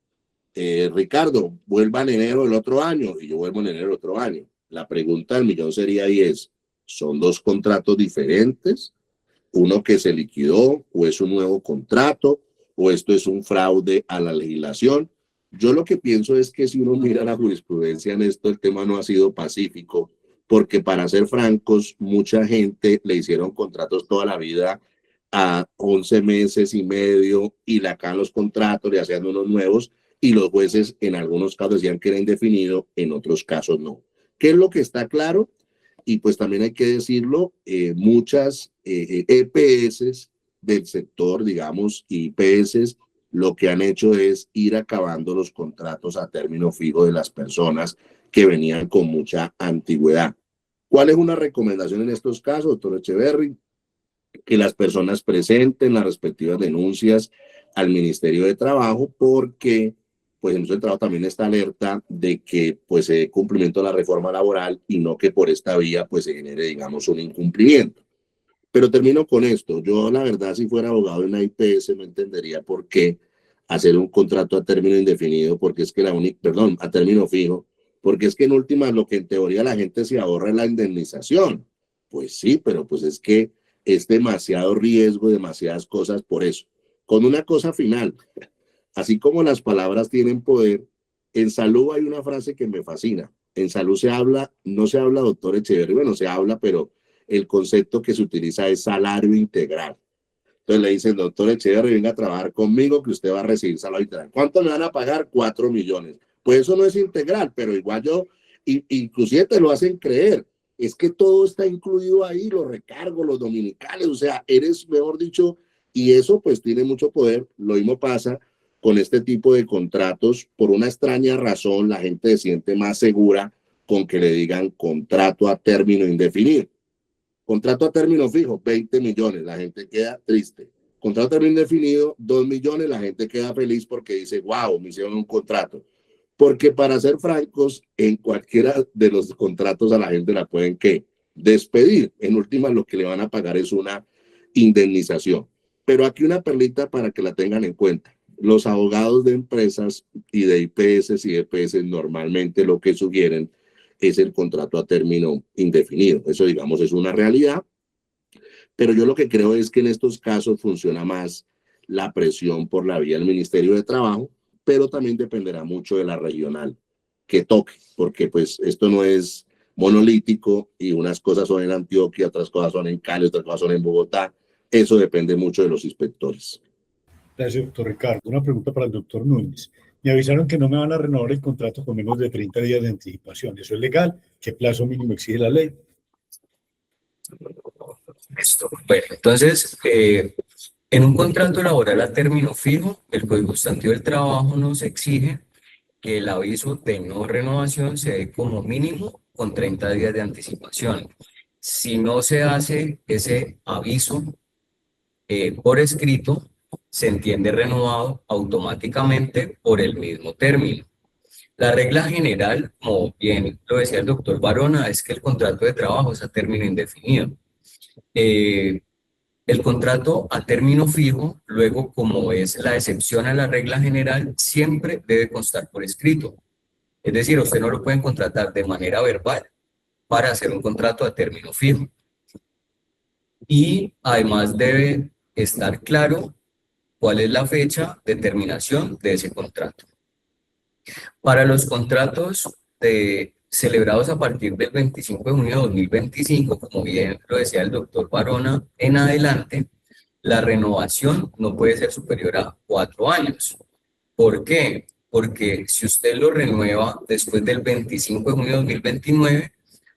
Ricardo, vuelva en enero del otro año y yo vuelvo en enero del otro año. La pregunta del millón sería y es, ¿son dos contratos diferentes? ¿Uno que se liquidó o es un nuevo contrato? ¿O esto es un fraude a la legislación? Yo lo que pienso es que si uno mira la jurisprudencia en esto, el tema no ha sido pacífico, porque para ser francos, mucha gente le hicieron contratos toda la vida a 11 meses y medio y le acaban los contratos, le hacían unos nuevos y los jueces en algunos casos decían que era indefinido, en otros casos no. ¿Qué es lo que está claro? Y pues también hay que decirlo, muchas EPS del sector, digamos, IPS, lo que han hecho es ir acabando los contratos a término fijo de las personas que venían con mucha antigüedad. ¿Cuál es una recomendación en estos casos, doctor Echeverry? Que las personas presenten las respectivas denuncias al Ministerio de Trabajo, porque pues el Ministerio de Trabajo también está alerta de que pues se dé cumplimiento a la reforma laboral y no que por esta vía pues se genere, digamos, un incumplimiento. Pero termino con esto. Yo, la verdad, si fuera abogado en una IPS, no entendería por qué hacer un contrato a término indefinido, porque es que a término fijo, porque es que en última lo que en teoría la gente se ahorra es la indemnización. Pues sí, pero pues es que es demasiado riesgo, demasiadas cosas por eso. Con una cosa final, así como las palabras tienen poder, en salud hay una frase que me fascina. En salud no se habla, doctor Echeverry, bueno, se habla, pero el concepto que se utiliza es salario integral. Entonces le dicen, doctor Echeverry, venga a trabajar conmigo que usted va a recibir salario integral. ¿Cuánto me van a pagar? 4 millones. Pues eso no es integral, pero igual inclusive te lo hacen creer. Es que todo está incluido ahí, los recargos, los dominicales, o sea, eres, mejor dicho, y eso pues tiene mucho poder. Lo mismo pasa con este tipo de contratos. Por una extraña razón, la gente se siente más segura con que le digan contrato a término indefinido. Contrato a término fijo, 20 millones, la gente queda triste. Contrato a término indefinido, 2 millones, la gente queda feliz porque dice, wow, me hicieron un contrato. Porque para ser francos, en cualquiera de los contratos a la gente la pueden ¿qué? Despedir. En última, lo que le van a pagar es una indemnización. Pero aquí una perlita para que la tengan en cuenta. Los abogados de empresas y de IPS y EPS normalmente lo que sugieren es el contrato a término indefinido. Eso, digamos, es una realidad. Pero yo lo que creo es que en estos casos funciona más la presión por la vía del Ministerio de Trabajo, pero también dependerá mucho de la regional que toque, porque pues esto no es monolítico y unas cosas son en Antioquia, otras cosas son en Cali, otras cosas son en Bogotá. Eso depende mucho de los inspectores. Gracias, doctor Ricardo. Una pregunta para el doctor Núñez. Me avisaron que no me van a renovar el contrato con menos de 30 días de anticipación. ¿Eso es legal? ¿Qué plazo mínimo exige la ley? Listo. Bueno, entonces, en un contrato laboral a término fijo, el Código Sustantivo del Trabajo nos exige que el aviso de no renovación se dé como mínimo con 30 días de anticipación. Si no se hace ese aviso por escrito, se entiende renovado automáticamente por el mismo término. La regla general, como bien lo decía el doctor Barona, es que el contrato de trabajo es a término indefinido. El contrato a término fijo, luego, como es la excepción a la regla general, siempre debe constar por escrito. Es decir, usted no lo pueden contratar de manera verbal para hacer un contrato a término fijo. Y además debe estar claro cuál es la fecha de terminación de ese contrato. Para los contratos celebrados a partir del 25 de junio de 2025, como bien lo decía el doctor Barona, en adelante, la renovación no puede ser superior a 4 años. ¿Por qué? Porque si usted lo renueva después del 25 de junio de 2029,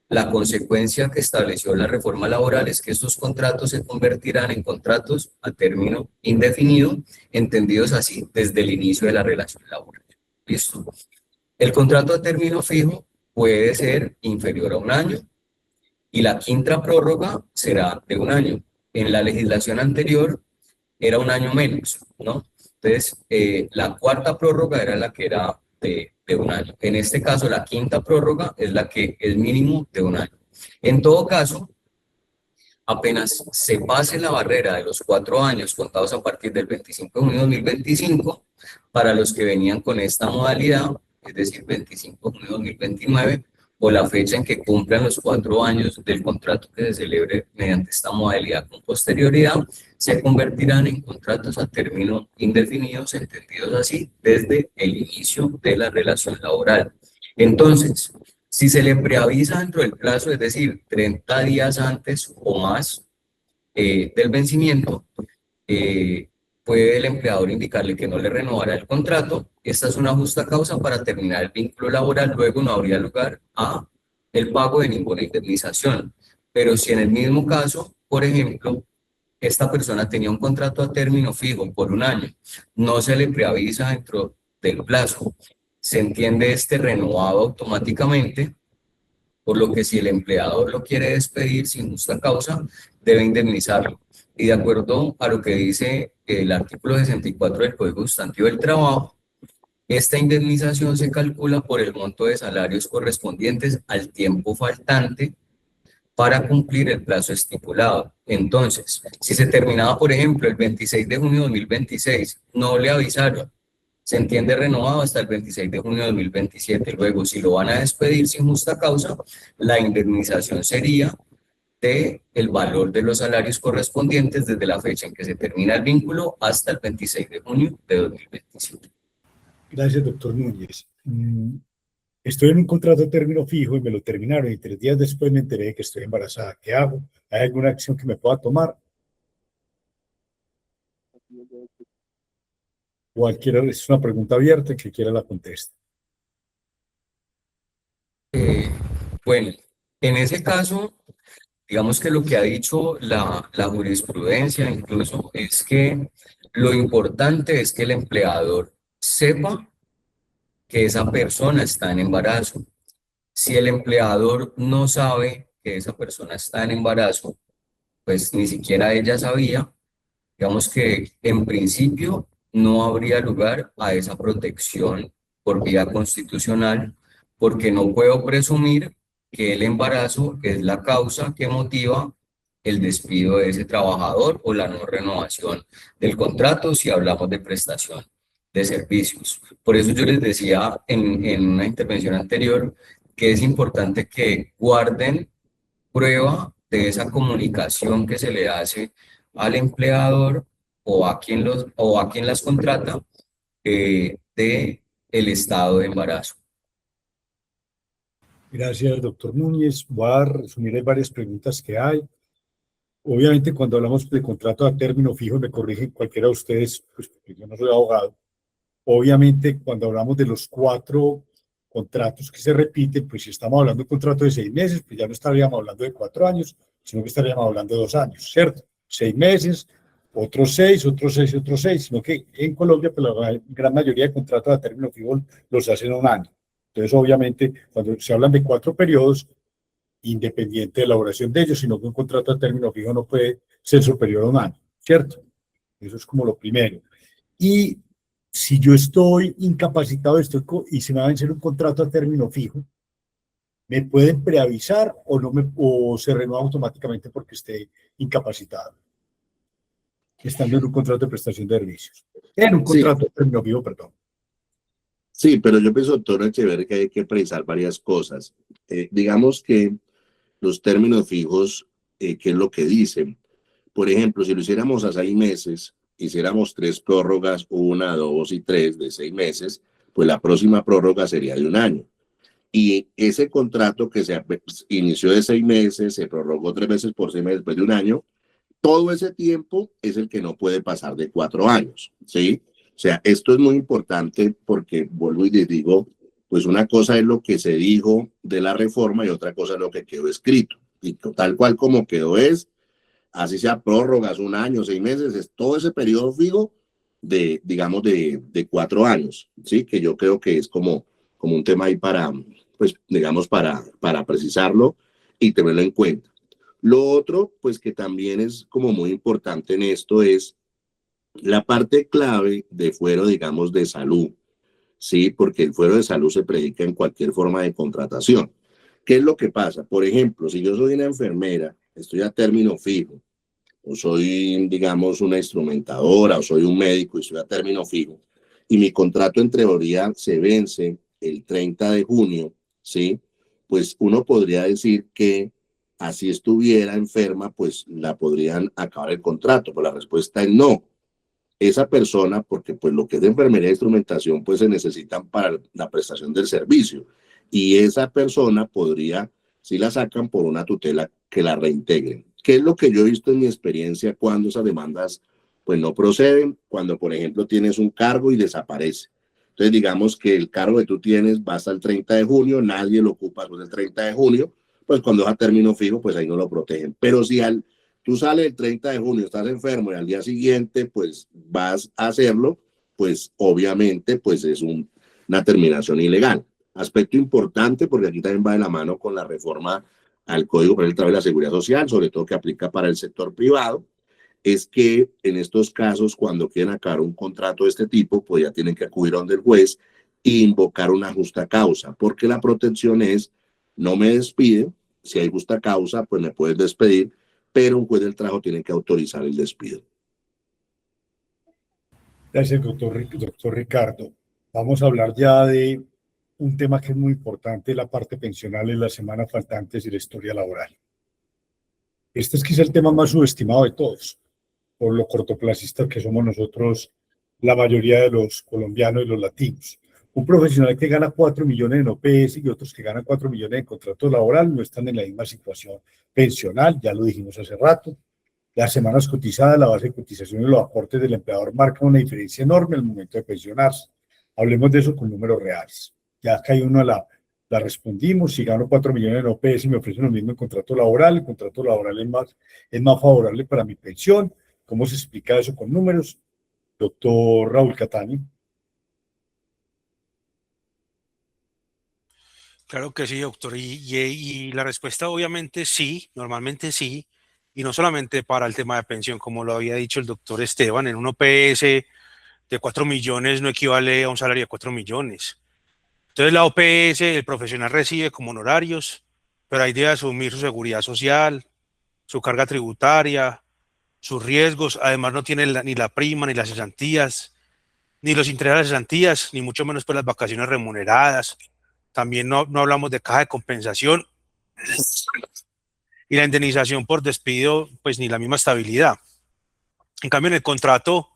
la consecuencia que estableció la reforma laboral es que estos contratos se convertirán en contratos a término indefinido, entendidos así desde el inicio de la relación laboral. ¿Listo? El contrato a término fijo puede ser inferior a 1 año y la quinta prórroga será de 1 año. En la legislación anterior era 1 año menos, ¿no? Entonces, la cuarta prórroga era la que era de 1 año. En este caso, la quinta prórroga es la que es mínimo de 1 año. En todo caso, apenas se pase la barrera de los 4 años contados a partir del 25 de junio de 2025, para los que venían con esta modalidad, es decir, 25 de junio de 2029, o la fecha en que cumplan los 4 años del contrato que se celebre mediante esta modalidad con posterioridad, se convertirán en contratos a término indefinidos, entendidos así, desde el inicio de la relación laboral. Entonces, si se le preavisa dentro del plazo, es decir, 30 días antes o más del vencimiento, puede el empleador indicarle que no le renovará el contrato. Esta es una justa causa para terminar el vínculo laboral. Luego no habría lugar a el pago de ninguna indemnización. Pero si en el mismo caso, por ejemplo, esta persona tenía un contrato a término fijo por 1 año, no se le preavisa dentro del plazo, se entiende este renovado automáticamente, por lo que si el empleador lo quiere despedir sin justa causa, debe indemnizarlo. Y de acuerdo a lo que dice el artículo 64 del Código Sustantivo del Trabajo, esta indemnización se calcula por el monto de salarios correspondientes al tiempo faltante para cumplir el plazo estipulado. Entonces, si se terminaba, por ejemplo, el 26 de junio de 2026, no le avisaron, se entiende renovado hasta el 26 de junio de 2027. Luego, si lo van a despedir sin justa causa, la indemnización sería del valor de los salarios correspondientes desde la fecha en que se termina el vínculo hasta el 26 de junio de 2027. Gracias, doctor Núñez. Estoy en un contrato a término fijo y me lo terminaron y 3 días después me enteré de que estoy embarazada. ¿Qué hago? ¿Hay alguna acción que me pueda tomar? Cualquiera, es una pregunta abierta, que quiera la conteste. Bueno, en ese caso, digamos que lo que ha dicho la jurisprudencia incluso es que lo importante es que el empleador sepa que esa persona está en embarazo. Si el empleador no sabe que esa persona está en embarazo, pues ni siquiera ella sabía, digamos que en principio no habría lugar a esa protección por vía constitucional, porque no puedo presumir que el embarazo es la causa que motiva el despido de ese trabajador o la no renovación del contrato si hablamos de prestación de servicios. Por eso yo les decía en una intervención anterior que es importante que guarden prueba de esa comunicación que se le hace al empleador o a quien las contrata de el estado de embarazo. Gracias, doctor Núñez. Voy a resumir varias preguntas que hay. Obviamente, cuando hablamos de contrato a término fijo, me corrigen cualquiera de ustedes, pues porque yo no soy abogado. Obviamente, cuando hablamos de los 4 contratos que se repiten, pues si estamos hablando de un contrato de 6 meses, pues ya no estaríamos hablando de 4 años, sino que estaríamos hablando de 2 años, ¿cierto? 6 meses, otros 6, otros 6, otros 6, sino que en Colombia, pues la gran mayoría de contratos a término fijo los hacen 1 año. Entonces, obviamente, cuando se hablan de 4 periodos, independiente de la duración de ellos, sino que un contrato a término fijo no puede ser superior a 1 año, ¿cierto? Eso es como lo primero. Y si yo estoy incapacitado y se me va a vencer un contrato a término fijo, ¿me pueden preavisar o se renueva automáticamente porque esté incapacitado? Estando en un contrato de prestación de servicios. En un contrato a término fijo, perdón. Sí, pero yo pienso, doctor Echeverri, que hay que precisar varias cosas. Digamos que los términos fijos, ¿qué es lo que dicen? Por ejemplo, si lo hiciéramos a 6 meses, hiciéramos 3 prórrogas, 1, 2 y 3 de 6 meses, pues la próxima prórroga sería de 1 año. Y ese contrato que se inició de 6 meses, se prorrogó 3 veces por 6 meses después de 1 año, todo ese tiempo es el que no puede pasar de 4 años, ¿sí? O sea, esto es muy importante porque, vuelvo y les digo, pues una cosa es lo que se dijo de la reforma y otra cosa es lo que quedó escrito. Y tal cual como quedó es, así sea prórrogas, 1 año, 6 meses, es todo ese periodo fijo de, digamos, de 4 años, ¿sí? Que yo creo que es como un tema ahí para, pues, digamos, para precisarlo y tenerlo en cuenta. Lo otro, pues, que también es como muy importante en esto es la parte clave de fuero, digamos, de salud, ¿sí? Porque el fuero de salud se predica en cualquier forma de contratación. ¿Qué es lo que pasa? Por ejemplo, si yo soy una enfermera, estoy a término fijo, o soy, digamos, una instrumentadora, o soy un médico y estoy a término fijo, y mi contrato en teoría se vence el 30 de junio, ¿sí? Pues uno podría decir que así estuviera enferma, pues la podrían acabar el contrato, pero la respuesta es no. Esa persona, porque pues lo que es de enfermería e instrumentación, pues se necesitan para la prestación del servicio. Y esa persona podría, si la sacan por una tutela, que la reintegren. ¿Qué es lo que yo he visto en mi experiencia cuando esas demandas pues no proceden cuando, por ejemplo, tienes un cargo y desaparece. Entonces, digamos que el cargo que tú tienes va hasta el 30 de junio, nadie lo ocupa después del 30 de junio, pues cuando es a término fijo, pues ahí no lo protegen. Pero si tú sales el 30 de junio, estás enfermo y al día siguiente, pues vas a hacerlo, pues obviamente, pues es una terminación ilegal. Aspecto importante, porque aquí también va de la mano con la reforma al Código Penal del Trabajo y la Seguridad Social, sobre todo que aplica para el sector privado, es que en estos casos, cuando quieren acabar un contrato de este tipo, pues ya tienen que acudir a donde el juez e invocar una justa causa, porque la protección es, no me despiden, si hay justa causa, pues me puedes despedir, pero un juez del trabajo tiene que autorizar el despido. Gracias, doctor Ricardo. Vamos a hablar ya de un tema que es muy importante, la parte pensional en las semanas faltantes y la historia laboral. Este es quizá el tema más subestimado de todos, por lo cortoplacistas que somos nosotros, la mayoría de los colombianos y los latinos. Un profesional que gana 4 millones en OPS y otros que ganan 4 millones en contrato laboral no están en la misma situación pensional, ya lo dijimos hace rato. Las semanas cotizadas, la base de cotización y los aportes del empleador marcan una diferencia enorme al momento de pensionarse. Hablemos de eso con números reales. Ya acá hay uno la respondimos. Si gano 4 millones en OPS y me ofrecen lo mismo en contrato laboral, el contrato laboral es más favorable para mi pensión. ¿Cómo se explica eso con números? Doctor Raúl Catani. Claro que sí, doctor. Y la respuesta obviamente sí, normalmente sí. Y no solamente para el tema de pensión, como lo había dicho el doctor Esteban, en un OPS de 4 millones no equivale a un salario de 4 millones. Entonces la OPS, el profesional recibe como honorarios, pero hay de asumir su seguridad social, su carga tributaria, sus riesgos. Además no tiene ni la prima, ni las cesantías, ni los intereses de las cesantías, ni mucho menos pues las vacaciones remuneradas. También no hablamos de caja de compensación y la indemnización por despido, pues ni la misma estabilidad. En cambio, en el contrato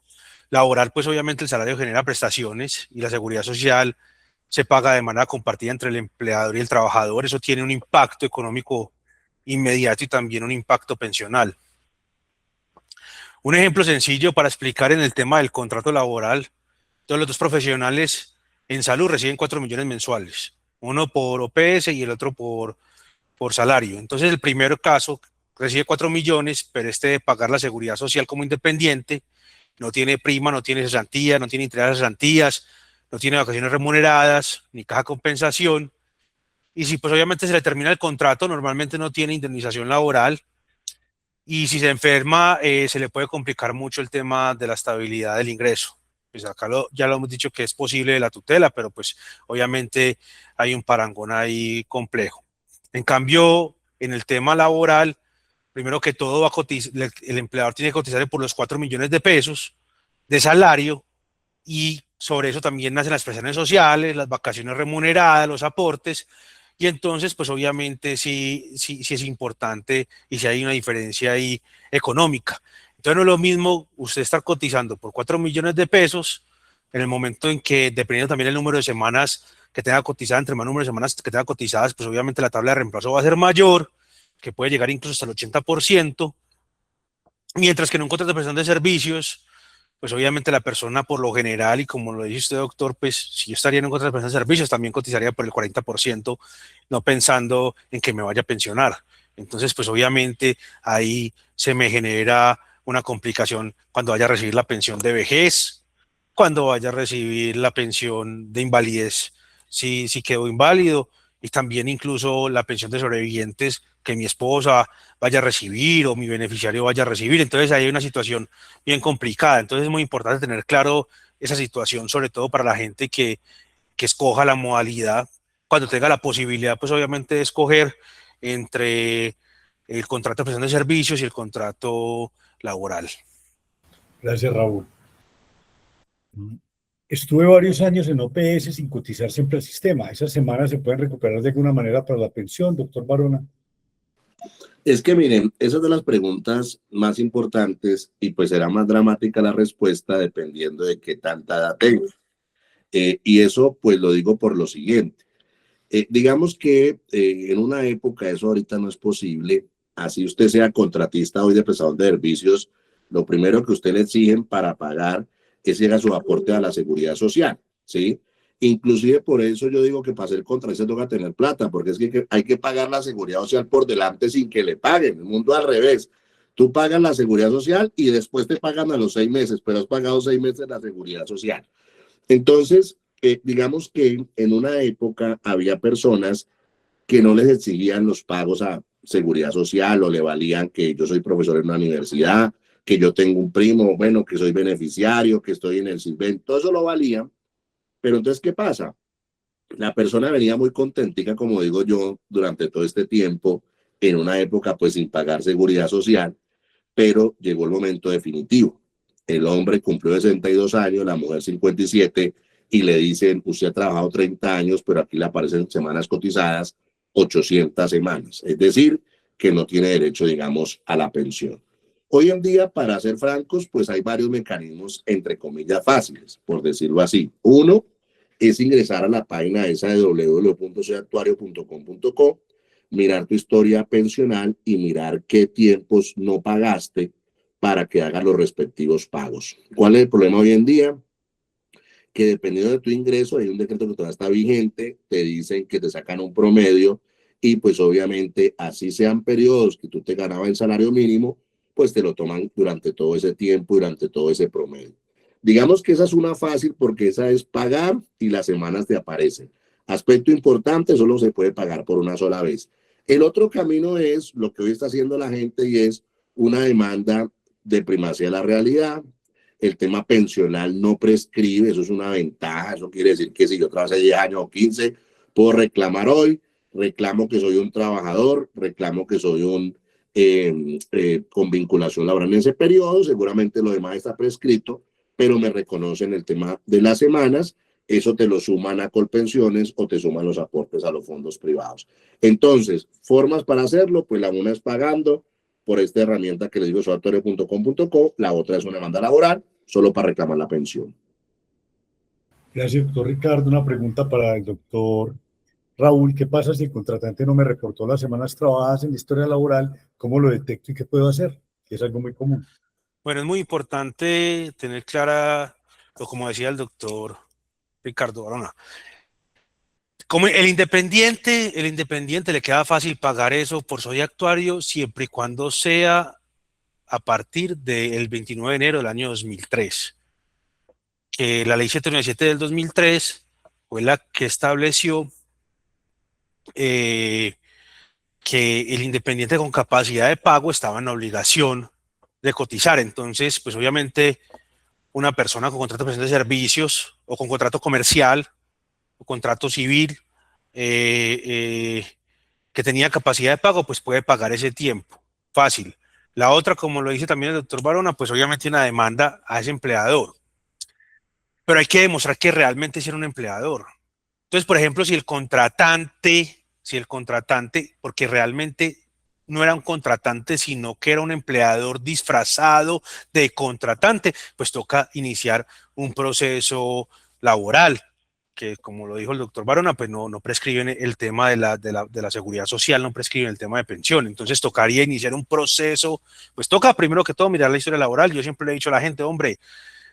laboral, pues obviamente el salario genera prestaciones y la seguridad social se paga de manera compartida entre el empleador y el trabajador. Eso tiene un impacto económico inmediato y también un impacto pensional. Un ejemplo sencillo para explicar en el tema del contrato laboral: todos los dos profesionales en salud reciben 4 millones mensuales, uno por OPS y el otro por salario. Entonces, el primer caso recibe 4 millones, pero este de pagar la seguridad social como independiente, no tiene prima, no tiene cesantía, no tiene interés de cesantías, no tiene vacaciones remuneradas, ni caja de compensación. Y si pues obviamente se le termina el contrato, normalmente no tiene indemnización laboral. Y si se enferma, se le puede complicar mucho el tema de la estabilidad del ingreso. Pues acá ya lo hemos dicho que es posible la tutela, pero pues obviamente hay un parangón ahí complejo. En cambio, en el tema laboral, primero que todo va a cotizar, el empleador tiene que cotizar por los 4 millones de pesos de salario, y sobre eso también nacen las prestaciones sociales, las vacaciones remuneradas, los aportes. Y entonces, pues obviamente sí es importante y si hay una diferencia ahí económica. Entonces no es lo mismo usted estar cotizando por 4 millones de pesos en el momento en que, dependiendo también del número de semanas que tenga cotizada, entre más número de semanas que tenga cotizadas, pues obviamente la tabla de reemplazo va a ser mayor, que puede llegar incluso hasta el 80%, mientras que en un contrato de prestación de servicios, pues obviamente la persona por lo general, y como lo dice usted, doctor, pues si yo estaría en un contrato de prestación de servicios, también cotizaría por el 40%, no pensando en que me vaya a pensionar. Entonces, pues obviamente ahí se me genera una complicación cuando vaya a recibir la pensión de vejez, cuando vaya a recibir la pensión de invalidez, si quedó inválido, y también incluso la pensión de sobrevivientes que mi esposa vaya a recibir o mi beneficiario vaya a recibir. Entonces ahí hay una situación bien complicada. Entonces es muy importante tener claro esa situación, sobre todo para la gente que escoja la modalidad, cuando tenga la posibilidad, pues obviamente de escoger entre el contrato de prestación de servicios y el contrato laboral. Gracias, Raúl. Estuve varios años en OPS sin cotizar siempre al sistema. ¿Esas semanas se pueden recuperar de alguna manera para la pensión, doctor Barona? Es que miren, esa es de las preguntas más importantes y pues será más dramática la respuesta dependiendo de qué tanta edad tenga. Y eso pues lo digo por lo siguiente. Digamos que en una época, eso ahorita no es posible, así usted sea contratista hoy de prestador de servicios, Lo primero que usted le exigen para pagar es ir a su aporte a la seguridad social, ¿sí? Inclusive por eso yo digo que para ser contratista toca tener plata, porque es que hay que pagar la seguridad social por delante sin que le paguen. El mundo al revés. Tú pagas la seguridad social y después te pagan a los 6 meses, pero has pagado 6 meses la seguridad social. Entonces, digamos que en una época había personas que no les exigían los pagos a seguridad social o le valían que yo soy profesor en una universidad, que yo tengo un primo, bueno, que soy beneficiario, que estoy en el Silven, todo eso lo valía. Pero entonces, ¿qué pasa? La persona venía muy contentica, como digo yo, durante todo este tiempo, en una época pues sin pagar seguridad social, pero llegó el momento definitivo. El hombre cumplió 62 años, la mujer 57, y le dicen, usted ha trabajado 30 años, pero aquí le aparecen semanas cotizadas, 800 semanas. Es decir, que no tiene derecho, digamos, a la pensión. Hoy en día, para ser francos, pues hay varios mecanismos, entre comillas, fáciles, por decirlo así. Uno es ingresar a la página esa de www.soyactuario.com.co, mirar tu historia pensional y mirar qué tiempos no pagaste para que hagas los respectivos pagos. ¿Cuál es el problema hoy en día? Que dependiendo de tu ingreso, hay un decreto que todavía está vigente, te dicen que te sacan un promedio y pues obviamente así sean periodos que tú te ganabas el salario mínimo, pues te lo toman durante todo ese tiempo, durante todo ese promedio. Digamos que esa es una fácil porque esa es pagar y las semanas te aparecen. Aspecto importante, solo se puede pagar por una sola vez. El otro camino es lo que hoy está haciendo la gente y es una demanda de primacía de la realidad. El tema pensional no prescribe, eso es una ventaja, eso quiere decir que si yo trabajé 10 años o 15, puedo reclamar hoy, reclamo que soy un trabajador, reclamo que soy un con vinculación laboral en ese periodo, seguramente lo demás está prescrito, pero me reconocen el tema de las semanas, eso te lo suman a Colpensiones o te suman los aportes a los fondos privados. Entonces, formas para hacerlo, pues la una es pagando por esta herramienta que les digo, soyactuario.com.co, la otra es una demanda laboral, solo para reclamar la pensión. Gracias, doctor Ricardo. Una pregunta para el doctor Raúl. ¿Qué pasa si el contratante no me reportó las semanas trabajadas en la historia laboral? ¿Cómo lo detecto y qué puedo hacer? Que es algo muy común. Bueno, es muy importante tener clara, o como decía el doctor Ricardo Barona, como el independiente le queda fácil pagar eso por Soy Actuario siempre y cuando sea a partir del 29 de enero del año 2003. Que la ley 797 del 2003 fue la que estableció que el independiente con capacidad de pago estaba en obligación de cotizar. Entonces, pues obviamente una persona con contrato de prestación de servicios o con contrato comercial o contrato civil que tenía capacidad de pago, pues puede pagar ese tiempo. Fácil. La otra, como lo dice también el doctor Barona, pues obviamente una demanda a ese empleador. Pero hay que demostrar que realmente sí era un empleador. Entonces, por ejemplo, si el contratante, porque realmente no era un contratante, sino que era un empleador disfrazado de contratante, pues toca iniciar un proceso laboral, que como lo dijo el doctor Barona, pues no prescriben el tema de la seguridad social, no prescriben el tema de pensión. Entonces tocaría iniciar un proceso, pues toca primero que todo mirar la historia laboral. Yo siempre le he dicho a la gente, hombre,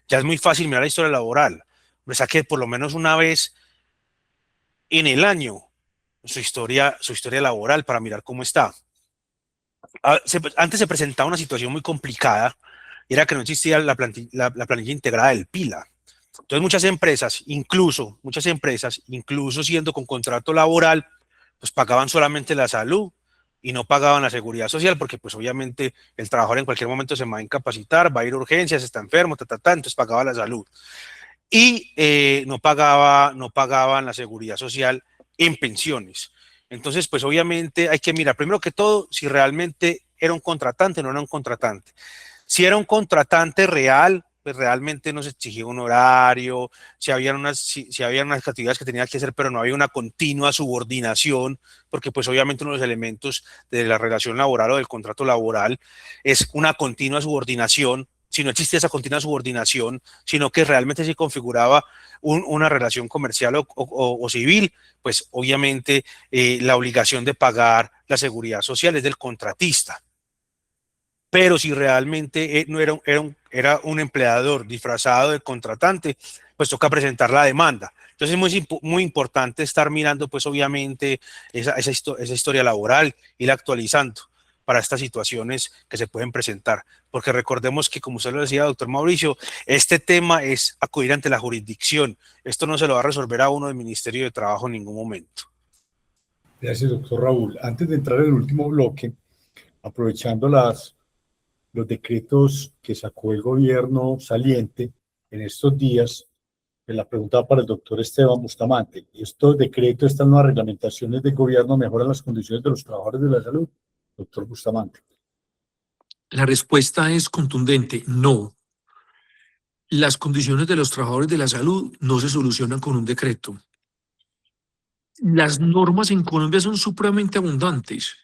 ya es muy fácil mirar la historia laboral. Me saque por lo menos una vez en el año su historia laboral para mirar cómo está. Antes se presentaba una situación muy complicada, era que no existía la planilla integrada del PILA. Entonces muchas empresas, incluso siendo con contrato laboral, pues pagaban solamente la salud y no pagaban la seguridad social, porque pues obviamente el trabajador en cualquier momento se va a incapacitar, va a ir a urgencias, está enfermo, entonces pagaba la salud. Y no pagaban la seguridad social en pensiones. Entonces, pues obviamente hay que mirar primero que todo si realmente era un contratante o no era un contratante. Si era un contratante real, pues realmente no se exigía un horario, si habían unas actividades que tenía que hacer, pero no había una continua subordinación, porque pues obviamente uno de los elementos de la relación laboral o del contrato laboral es una continua subordinación. Si no existía esa continua subordinación, sino que realmente se configuraba una relación comercial o civil, pues obviamente la obligación de pagar la seguridad social es del contratista. pero si realmente no era un empleador disfrazado de contratante, pues toca presentar la demanda. Entonces es muy importante estar mirando, pues obviamente, esa historia laboral, y la actualizando para estas situaciones que se pueden presentar. Porque recordemos que, como usted lo decía, doctor Mauricio, este tema es acudir ante la jurisdicción. Esto no se lo va a resolver a uno del Ministerio de Trabajo en ningún momento. Gracias, doctor Raúl. Antes de entrar en el último bloque, aprovechando los decretos que sacó el gobierno saliente en estos días, la pregunta para el doctor Esteban Bustamante. ¿Estos decretos, estas nuevas reglamentaciones del gobierno mejoran las condiciones de los trabajadores de la salud? Doctor Bustamante. La respuesta es contundente, no. Las condiciones de los trabajadores de la salud no se solucionan con un decreto. Las normas en Colombia son supremamente abundantes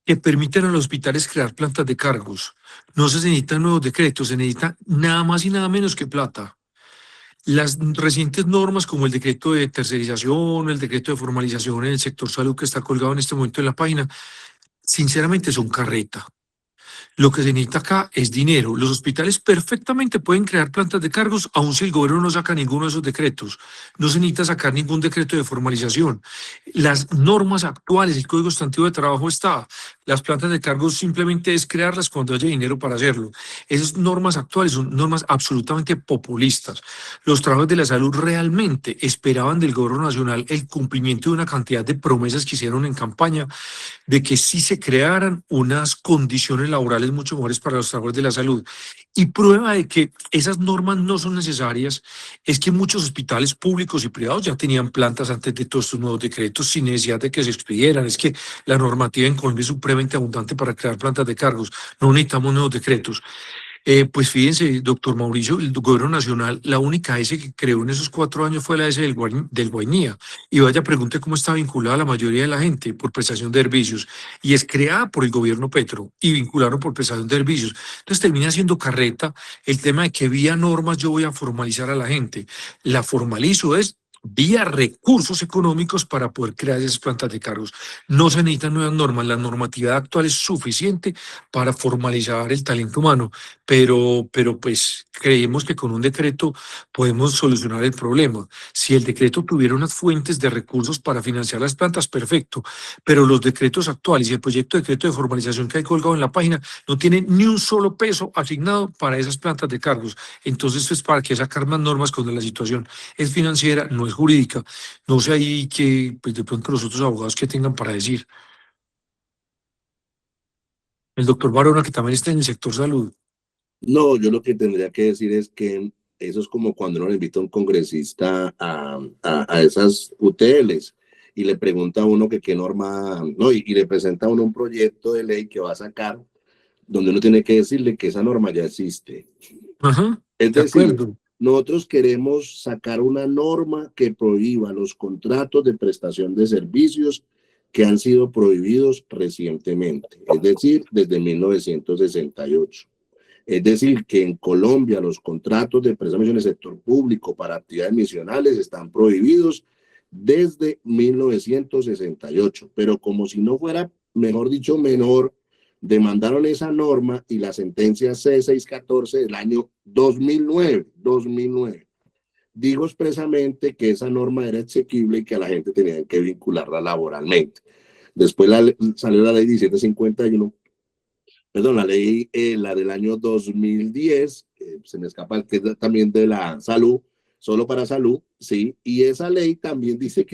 que permiten a los hospitales crear plantas de cargos. No se necesitan nuevos decretos, se necesita nada más y nada menos que plata. Las recientes normas, como el decreto de tercerización, el decreto de formalización en el sector salud que está colgado en este momento en la página, sinceramente son carreta. Lo que se necesita acá es dinero. Los hospitales perfectamente pueden crear plantas de cargos, aun si el gobierno no saca ninguno de esos decretos. No se necesita sacar ningún decreto de formalización. Las normas actuales, el Código Sustantivo de Trabajo está. Las plantas de cargos simplemente es crearlas cuando haya dinero para hacerlo. Esas normas actuales son normas absolutamente populistas. Los trabajadores de la salud realmente esperaban del gobierno nacional el cumplimiento de una cantidad de promesas que hicieron en campaña, de que sí se crearan unas condiciones laborales mucho mejores para los trabajadores de la salud. Y prueba de que esas normas no son necesarias es que muchos hospitales públicos y privados ya tenían plantas antes de todos estos nuevos decretos sin necesidad de que se expidieran. Es que la normativa en Colombia es supremamente abundante para crear plantas de cargos. No necesitamos nuevos decretos. Pues fíjense, doctor Mauricio, el gobierno nacional, la única S que creó en esos 4 años fue la S del Guainía. Y vaya, pregunte cómo está vinculada la mayoría de la gente por prestación de servicios. Y es creada por el gobierno Petro y vincularon por prestación de servicios. Entonces termina siendo carreta el tema de que vía normas yo voy a formalizar a la gente. La formalizo es vía recursos económicos para poder crear esas plantas de cargos. No se necesitan nuevas normas, la normatividad actual es suficiente para formalizar el talento humano, pero pues creemos que con un decreto podemos solucionar el problema. Si el decreto tuviera unas fuentes de recursos para financiar las plantas, perfecto, pero los decretos actuales y el proyecto de decreto de formalización que hay colgado en la página no tiene ni un solo peso asignado para esas plantas de cargos. Entonces, pues, ¿para qué sacar más normas cuando la situación es financiera, no es jurídica? No sé ahí que, pues, de pronto los otros abogados que tengan para decir. El doctor Barona, que también está en el sector salud. No, yo lo que tendría que decir es que eso es como cuando uno le invita a un congresista a esas UTLs y le pregunta a uno que qué norma, no, y le presenta a uno un proyecto de ley que va a sacar, donde uno tiene que decirle que esa norma ya existe. Ajá, Es de decir, acuerdo. nosotros queremos sacar una norma que prohíba los contratos de prestación de servicios que han sido prohibidos recientemente, es decir, desde 1968. Es decir, que en Colombia los contratos de prestación en el sector público para actividades misionales están prohibidos desde 1968. Pero como si no fuera, mejor dicho, menor, demandaron esa norma y la sentencia C614 del año 2009. Digo expresamente que esa norma era exequible y que a la gente tenía que vincularla laboralmente. Después salió la ley 1751. Perdón, la ley, la del año 2010, se me escapa, que es también de la salud, solo para salud, sí, y esa ley también dice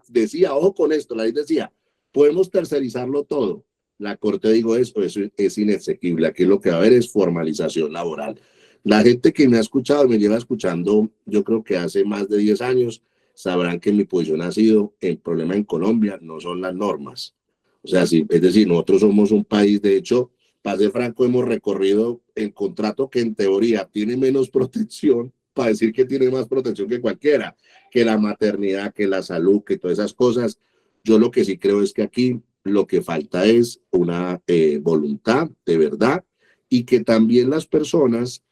decía, ojo con esto, la ley decía, podemos tercerizarlo todo. La Corte dijo eso es inexequible, aquí lo que va a haber es formalización laboral. La gente que me ha escuchado, me lleva escuchando, yo creo que hace más de 10 años, sabrán que mi posición ha sido, el problema en Colombia no son las normas. O sea, sí, es decir, nosotros somos un país, de hecho, para ser franco, hemos recorrido el contrato que en teoría tiene menos protección, para decir que tiene más protección que cualquiera, que la maternidad, que la salud, que todas esas cosas. Yo lo que sí creo es que aquí lo que falta es una voluntad de verdad y que también las personas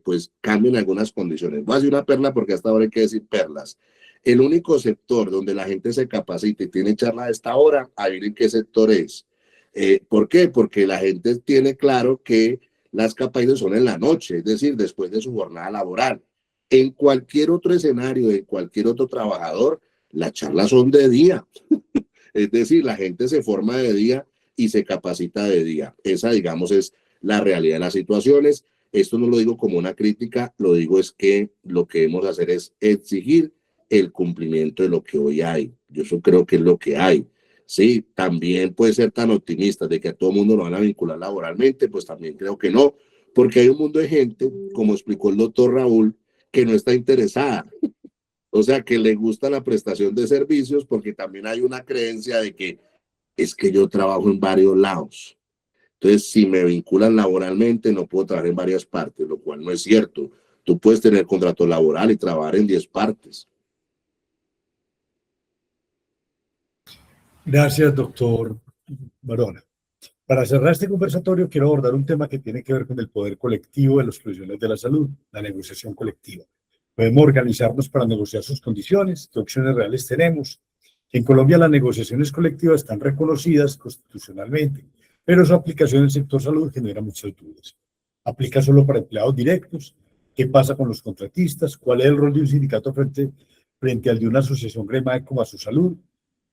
pues cambien algunas condiciones. Voy a decir una perla porque hasta ahora hay que decir perlas. El único sector donde la gente se capacita y tiene charla a esta hora, a ver en qué sector es. ¿Por qué? Porque la gente tiene claro que las capaces son en la noche, es decir, después de su jornada laboral. En cualquier otro escenario, en cualquier otro trabajador, las charlas son de día. Es decir, la gente se forma de día y se capacita de día. Esa, digamos, es la realidad de las situaciones. Esto no lo digo como una crítica, lo digo es que lo que debemos hacer es exigir el cumplimiento de lo que hoy hay. Yo eso creo que es lo que hay. Sí, también puede ser tan optimista de que a todo el mundo lo van a vincular laboralmente, pues también creo que no, porque hay un mundo de gente, como explicó el doctor Raúl, que no está interesada. O sea, que le gusta la prestación de servicios porque también hay una creencia de que es que yo trabajo en varios lados. Entonces, si me vinculan laboralmente, no puedo trabajar en varias partes, lo cual no es cierto. Tú puedes tener contrato laboral y trabajar en 10 partes. Gracias, doctor Barona. Para cerrar este conversatorio, quiero abordar un tema que tiene que ver con el poder colectivo de los profesionales de la salud, la negociación colectiva. Podemos organizarnos para negociar sus condiciones, qué opciones reales tenemos. En Colombia las negociaciones colectivas están reconocidas constitucionalmente, pero su aplicación en el sector salud genera muchas dudas. ¿Aplica solo para empleados directos? ¿Qué pasa con los contratistas? ¿Cuál es el rol de un sindicato frente al de una asociación gremial como a su salud?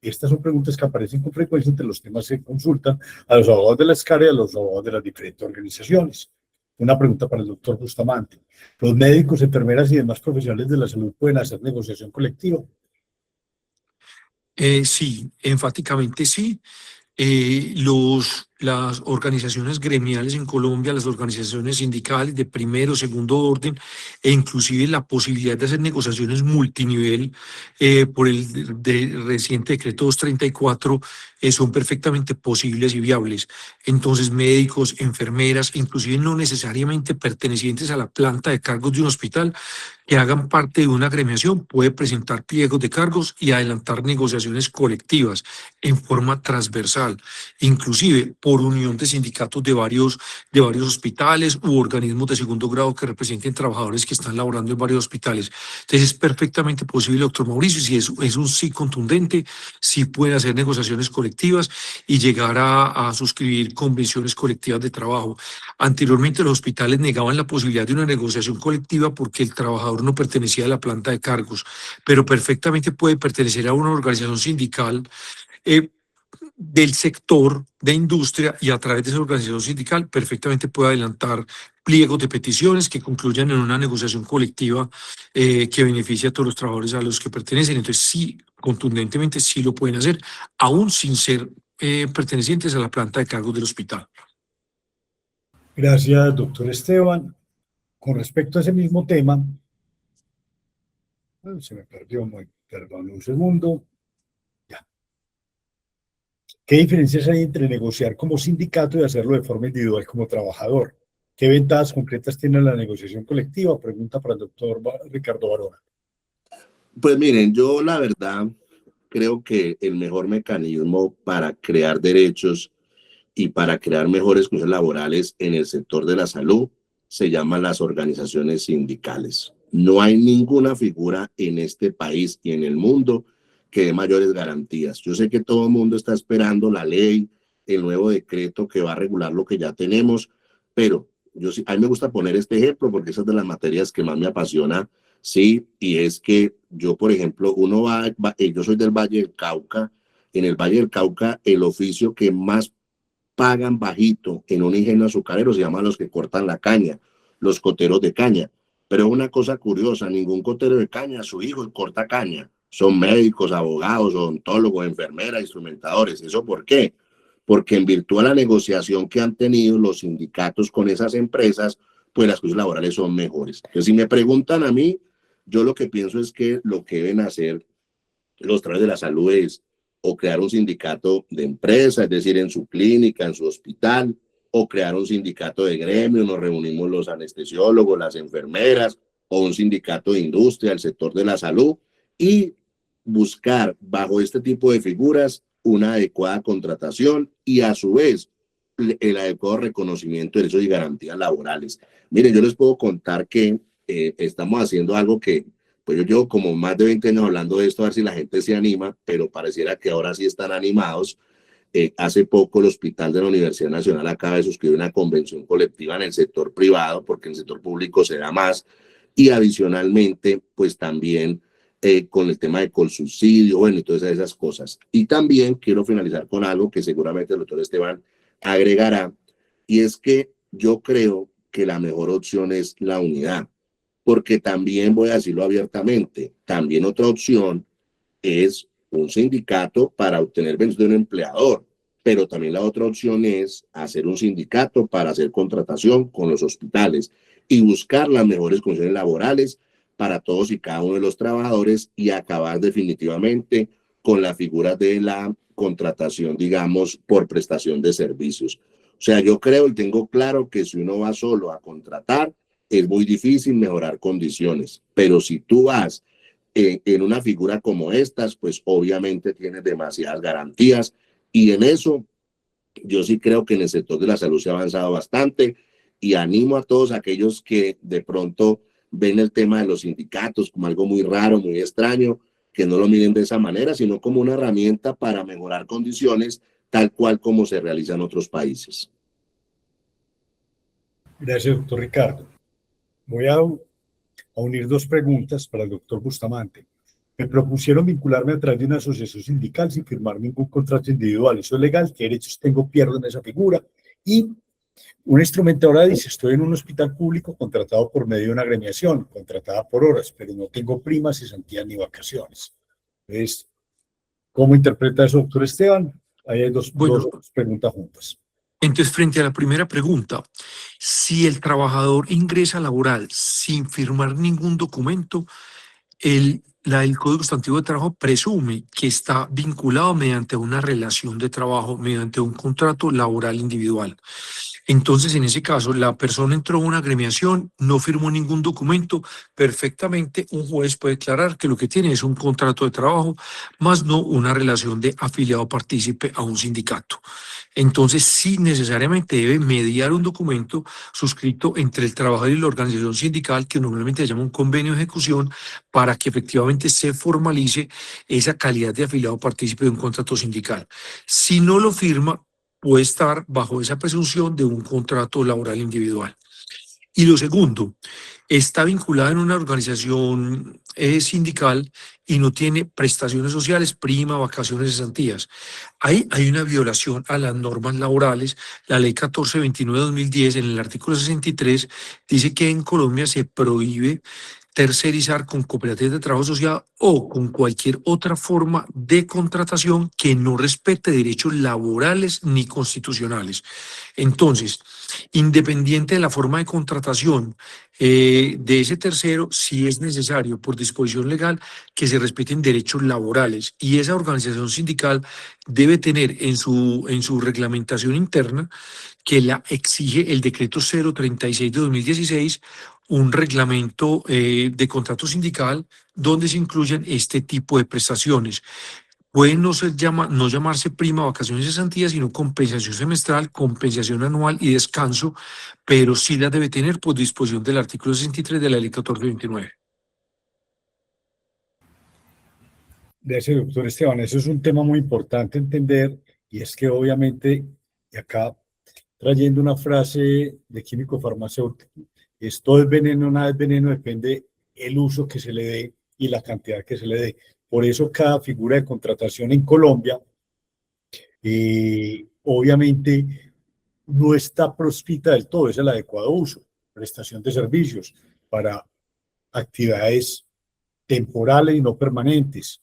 Estas son preguntas que aparecen con frecuencia entre los temas que consultan a los abogados de la SCAR y a los abogados de las diferentes organizaciones. Una pregunta para el doctor Bustamante. ¿Los médicos, enfermeras y demás profesionales de la salud pueden hacer negociación colectiva? Sí, enfáticamente sí. Las organizaciones gremiales en Colombia, las organizaciones sindicales de primero, segundo orden, e inclusive la posibilidad de hacer negociaciones multinivel por el reciente decreto 234 son perfectamente posibles y viables. Entonces, médicos, enfermeras, inclusive no necesariamente pertenecientes a la planta de cargos de un hospital, que hagan parte de una agremiación, puede presentar pliegos de cargos y adelantar negociaciones colectivas en forma transversal, inclusive por unión de sindicatos de varios hospitales u organismos de segundo grado que representen trabajadores que están laborando en varios hospitales. Entonces es perfectamente posible, doctor Mauricio, si es un sí contundente, sí puede hacer negociaciones colectivas y llegar a suscribir convenciones colectivas de trabajo. Anteriormente los hospitales negaban la posibilidad de una negociación colectiva porque el trabajador no pertenecía a la planta de cargos, pero perfectamente puede pertenecer a una organización sindical del sector de industria y a través de esa organización sindical perfectamente puede adelantar pliegos de peticiones que concluyan en una negociación colectiva que beneficie a todos los trabajadores a los que pertenecen. Entonces sí, contundentemente sí lo pueden hacer, aún sin ser pertenecientes a la planta de cargos del hospital. Gracias, doctor Esteban. Con respecto a ese mismo tema, se me perdió, perdón, un segundo. Ya. ¿Qué diferencias hay entre negociar como sindicato y hacerlo de forma individual como trabajador? ¿Qué ventajas concretas tiene la negociación colectiva? Pregunta para el doctor Ricardo Barona. Pues miren, yo la verdad creo que el mejor mecanismo para crear derechos y para crear mejores condiciones laborales en el sector de la salud se llaman las organizaciones sindicales. No hay ninguna figura en este país y en el mundo que dé mayores garantías. Yo sé que todo el mundo está esperando la ley, el nuevo decreto que va a regular lo que ya tenemos, pero a mí me gusta poner este ejemplo porque esa es de las materias que más me apasiona, sí, y es que yo, por ejemplo, yo soy del Valle del Cauca. En el Valle del Cauca, el oficio que más pagan bajito en un ingenio azucarero se llaman los que cortan la caña, los coteros de caña. Pero es una cosa curiosa, ningún cotero de caña, su hijo corta caña. Son médicos, abogados, odontólogos, enfermeras, instrumentadores. ¿Eso por qué? Porque en virtud de la negociación que han tenido los sindicatos con esas empresas, pues las condiciones laborales son mejores. Entonces, si me preguntan a mí, yo lo que pienso es que lo que deben hacer los trabajadores de la salud es o crear un sindicato de empresa, es decir, en su clínica, en su hospital, o crear un sindicato de gremio, nos reunimos los anestesiólogos, las enfermeras, o un sindicato de industria, el sector de la salud, y buscar bajo este tipo de figuras una adecuada contratación y a su vez el adecuado reconocimiento de derechos y garantías laborales. Miren, yo les puedo contar que estamos haciendo algo que pues yo llevo como más de 20 años hablando de esto, a ver si la gente se anima, pero pareciera que ahora sí están animados. Hace poco el Hospital de la Universidad Nacional acaba de suscribir una convención colectiva en el sector privado, porque en el sector público se da más, y adicionalmente, pues también con el tema de Colsubsidio, bueno, y todas esas cosas. Y también quiero finalizar con algo que seguramente el doctor Esteban agregará, y es que yo creo que la mejor opción es la unidad, porque también voy a decirlo abiertamente, también otra opción es un sindicato para obtener beneficios de un empleador, pero también la otra opción es hacer un sindicato para hacer contratación con los hospitales y buscar las mejores condiciones laborales para todos y cada uno de los trabajadores y acabar definitivamente con la figura de la contratación, digamos, por prestación de servicios. O sea, yo creo y tengo claro que si uno va solo a contratar, es muy difícil mejorar condiciones, pero si tú vas en una figura como estas, pues obviamente tienes demasiadas garantías y en eso yo sí creo que en el sector de la salud se ha avanzado bastante y animo a todos aquellos que de pronto ven el tema de los sindicatos como algo muy raro, muy extraño, que no lo miren de esa manera, sino como una herramienta para mejorar condiciones tal cual como se realiza en otros países. Gracias, doctor Ricardo. Voy a unir dos preguntas para el doctor Bustamante. Me propusieron vincularme a través de una asociación sindical sin firmar ningún contrato individual. ¿Eso es legal? ¿Qué derechos tengo? Pierdo en esa figura. Y un instrumentadora dice, estoy en un hospital público contratado por medio de una agremiación, contratada por horas, pero no tengo primas, cesantías ni vacaciones. Entonces, ¿cómo interpreta eso, doctor Esteban? Ahí hay dos preguntas juntas. Entonces, frente a la primera pregunta, si el trabajador ingresa laboral sin firmar ningún documento, el Código Sustantivo de Trabajo presume que está vinculado mediante una relación de trabajo, mediante un contrato laboral individual. Entonces, en ese caso, la persona entró a una agremiación, no firmó ningún documento, perfectamente un juez puede declarar que lo que tiene es un contrato de trabajo, más no una relación de afiliado partícipe a un sindicato. Entonces, sí necesariamente debe mediar un documento suscrito entre el trabajador y la organización sindical, que normalmente se llama un convenio de ejecución, para que efectivamente se formalice esa calidad de afiliado partícipe de un contrato sindical. Si no lo firma, puede estar bajo esa presunción de un contrato laboral individual. Y lo segundo, está vinculada en una organización sindical y no tiene prestaciones sociales, prima, vacaciones, cesantías. Ahí hay una violación a las normas laborales. La ley 1429 de 2010, en el artículo 63, dice que en Colombia se prohíbe tercerizar con cooperativas de trabajo social o con cualquier otra forma de contratación que no respete derechos laborales ni constitucionales. Entonces, independiente de la forma de contratación de ese tercero, sí es necesario por disposición legal que se respeten derechos laborales y esa organización sindical debe tener en su reglamentación interna, que la exige el decreto 036 de 2016, un reglamento de contrato sindical donde se incluyen este tipo de prestaciones. Pueden no llamarse prima, vacaciones y cesantías, sino compensación semestral, compensación anual y descanso, pero sí las debe tener por disposición del artículo 63 de la ley 1429. Gracias, doctor Esteban. Eso es un tema muy importante entender, y es que obviamente, y acá trayendo una frase de químico farmacéutico, es todo es veneno, nada es veneno, depende el uso que se le dé y la cantidad que se le dé. Por eso cada figura de contratación en Colombia, obviamente, no está proscrita del todo, es el adecuado uso, prestación de servicios para actividades temporales y no permanentes,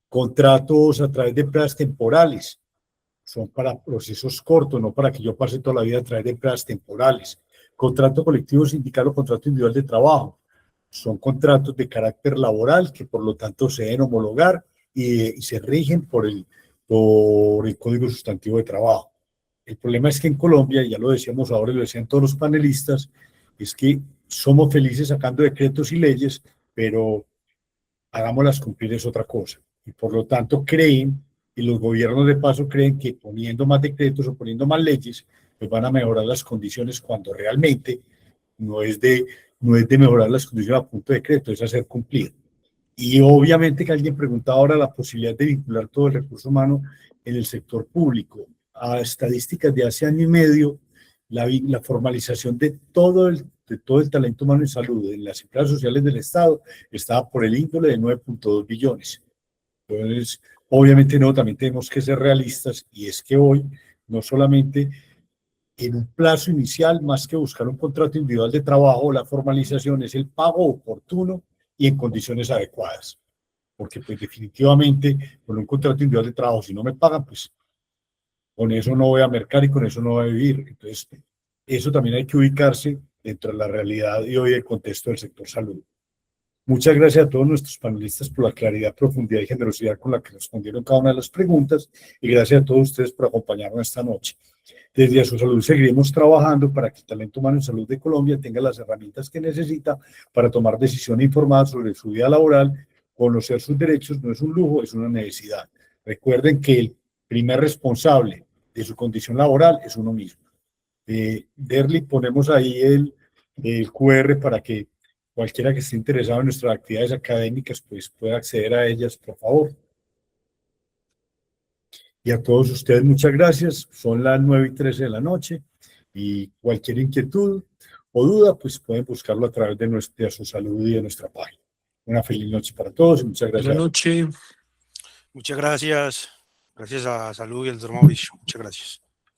contratos a través de empresas temporales, son para procesos cortos, no para que yo pase toda la vida a través de empresas temporales. Contrato colectivo sindical o contrato individual de trabajo, son contratos de carácter laboral que por lo tanto se deben homologar y se rigen por el Código Sustantivo de Trabajo. El problema es que en Colombia, ya lo decíamos ahora y lo decían todos los panelistas, es que somos felices sacando decretos y leyes, pero hagámoslas cumplir es otra cosa. Y por lo tanto creen, y los gobiernos de paso creen que poniendo más decretos o poniendo más leyes, pues van a mejorar las condiciones cuando realmente no es de mejorar las condiciones a punto de decreto, es hacer cumplir. Y obviamente que alguien preguntaba ahora la posibilidad de vincular todo el recurso humano en el sector público. A estadísticas de hace año y medio, la formalización de todo el talento humano en salud en las empresas sociales del Estado estaba por el índole de 9.2 billones. Entonces, obviamente no, también tenemos que ser realistas, y es que hoy no solamente en un plazo inicial, más que buscar un contrato individual de trabajo, la formalización es el pago oportuno y en condiciones adecuadas. Porque pues definitivamente con un contrato individual de trabajo, si no me pagan, pues con eso no voy a mercar y con eso no voy a vivir. Entonces, eso también hay que ubicarse dentro de la realidad y hoy el contexto del sector salud. Muchas gracias a todos nuestros panelistas por la claridad, profundidad y generosidad con la que respondieron cada una de las preguntas, y gracias a todos ustedes por acompañarnos esta noche. Desde Asosalud seguiremos trabajando para que el talento humano en salud de Colombia tenga las herramientas que necesita para tomar decisiones informadas sobre su vida laboral. Conocer sus derechos no es un lujo, es una necesidad. Recuerden que el primer responsable de su condición laboral es uno mismo. Derly, ponemos ahí el QR para que cualquiera que esté interesado en nuestras actividades académicas pues pueda acceder a ellas, por favor. Y a todos ustedes muchas gracias. Son las 9:13 de la noche y cualquier inquietud o duda pues pueden buscarlo a través de Asosalud y de nuestra página. Una feliz noche para todos y muchas gracias. Buenas noches. Muchas gracias. Gracias a Salud y al doctor Mauricio. Muchas gracias.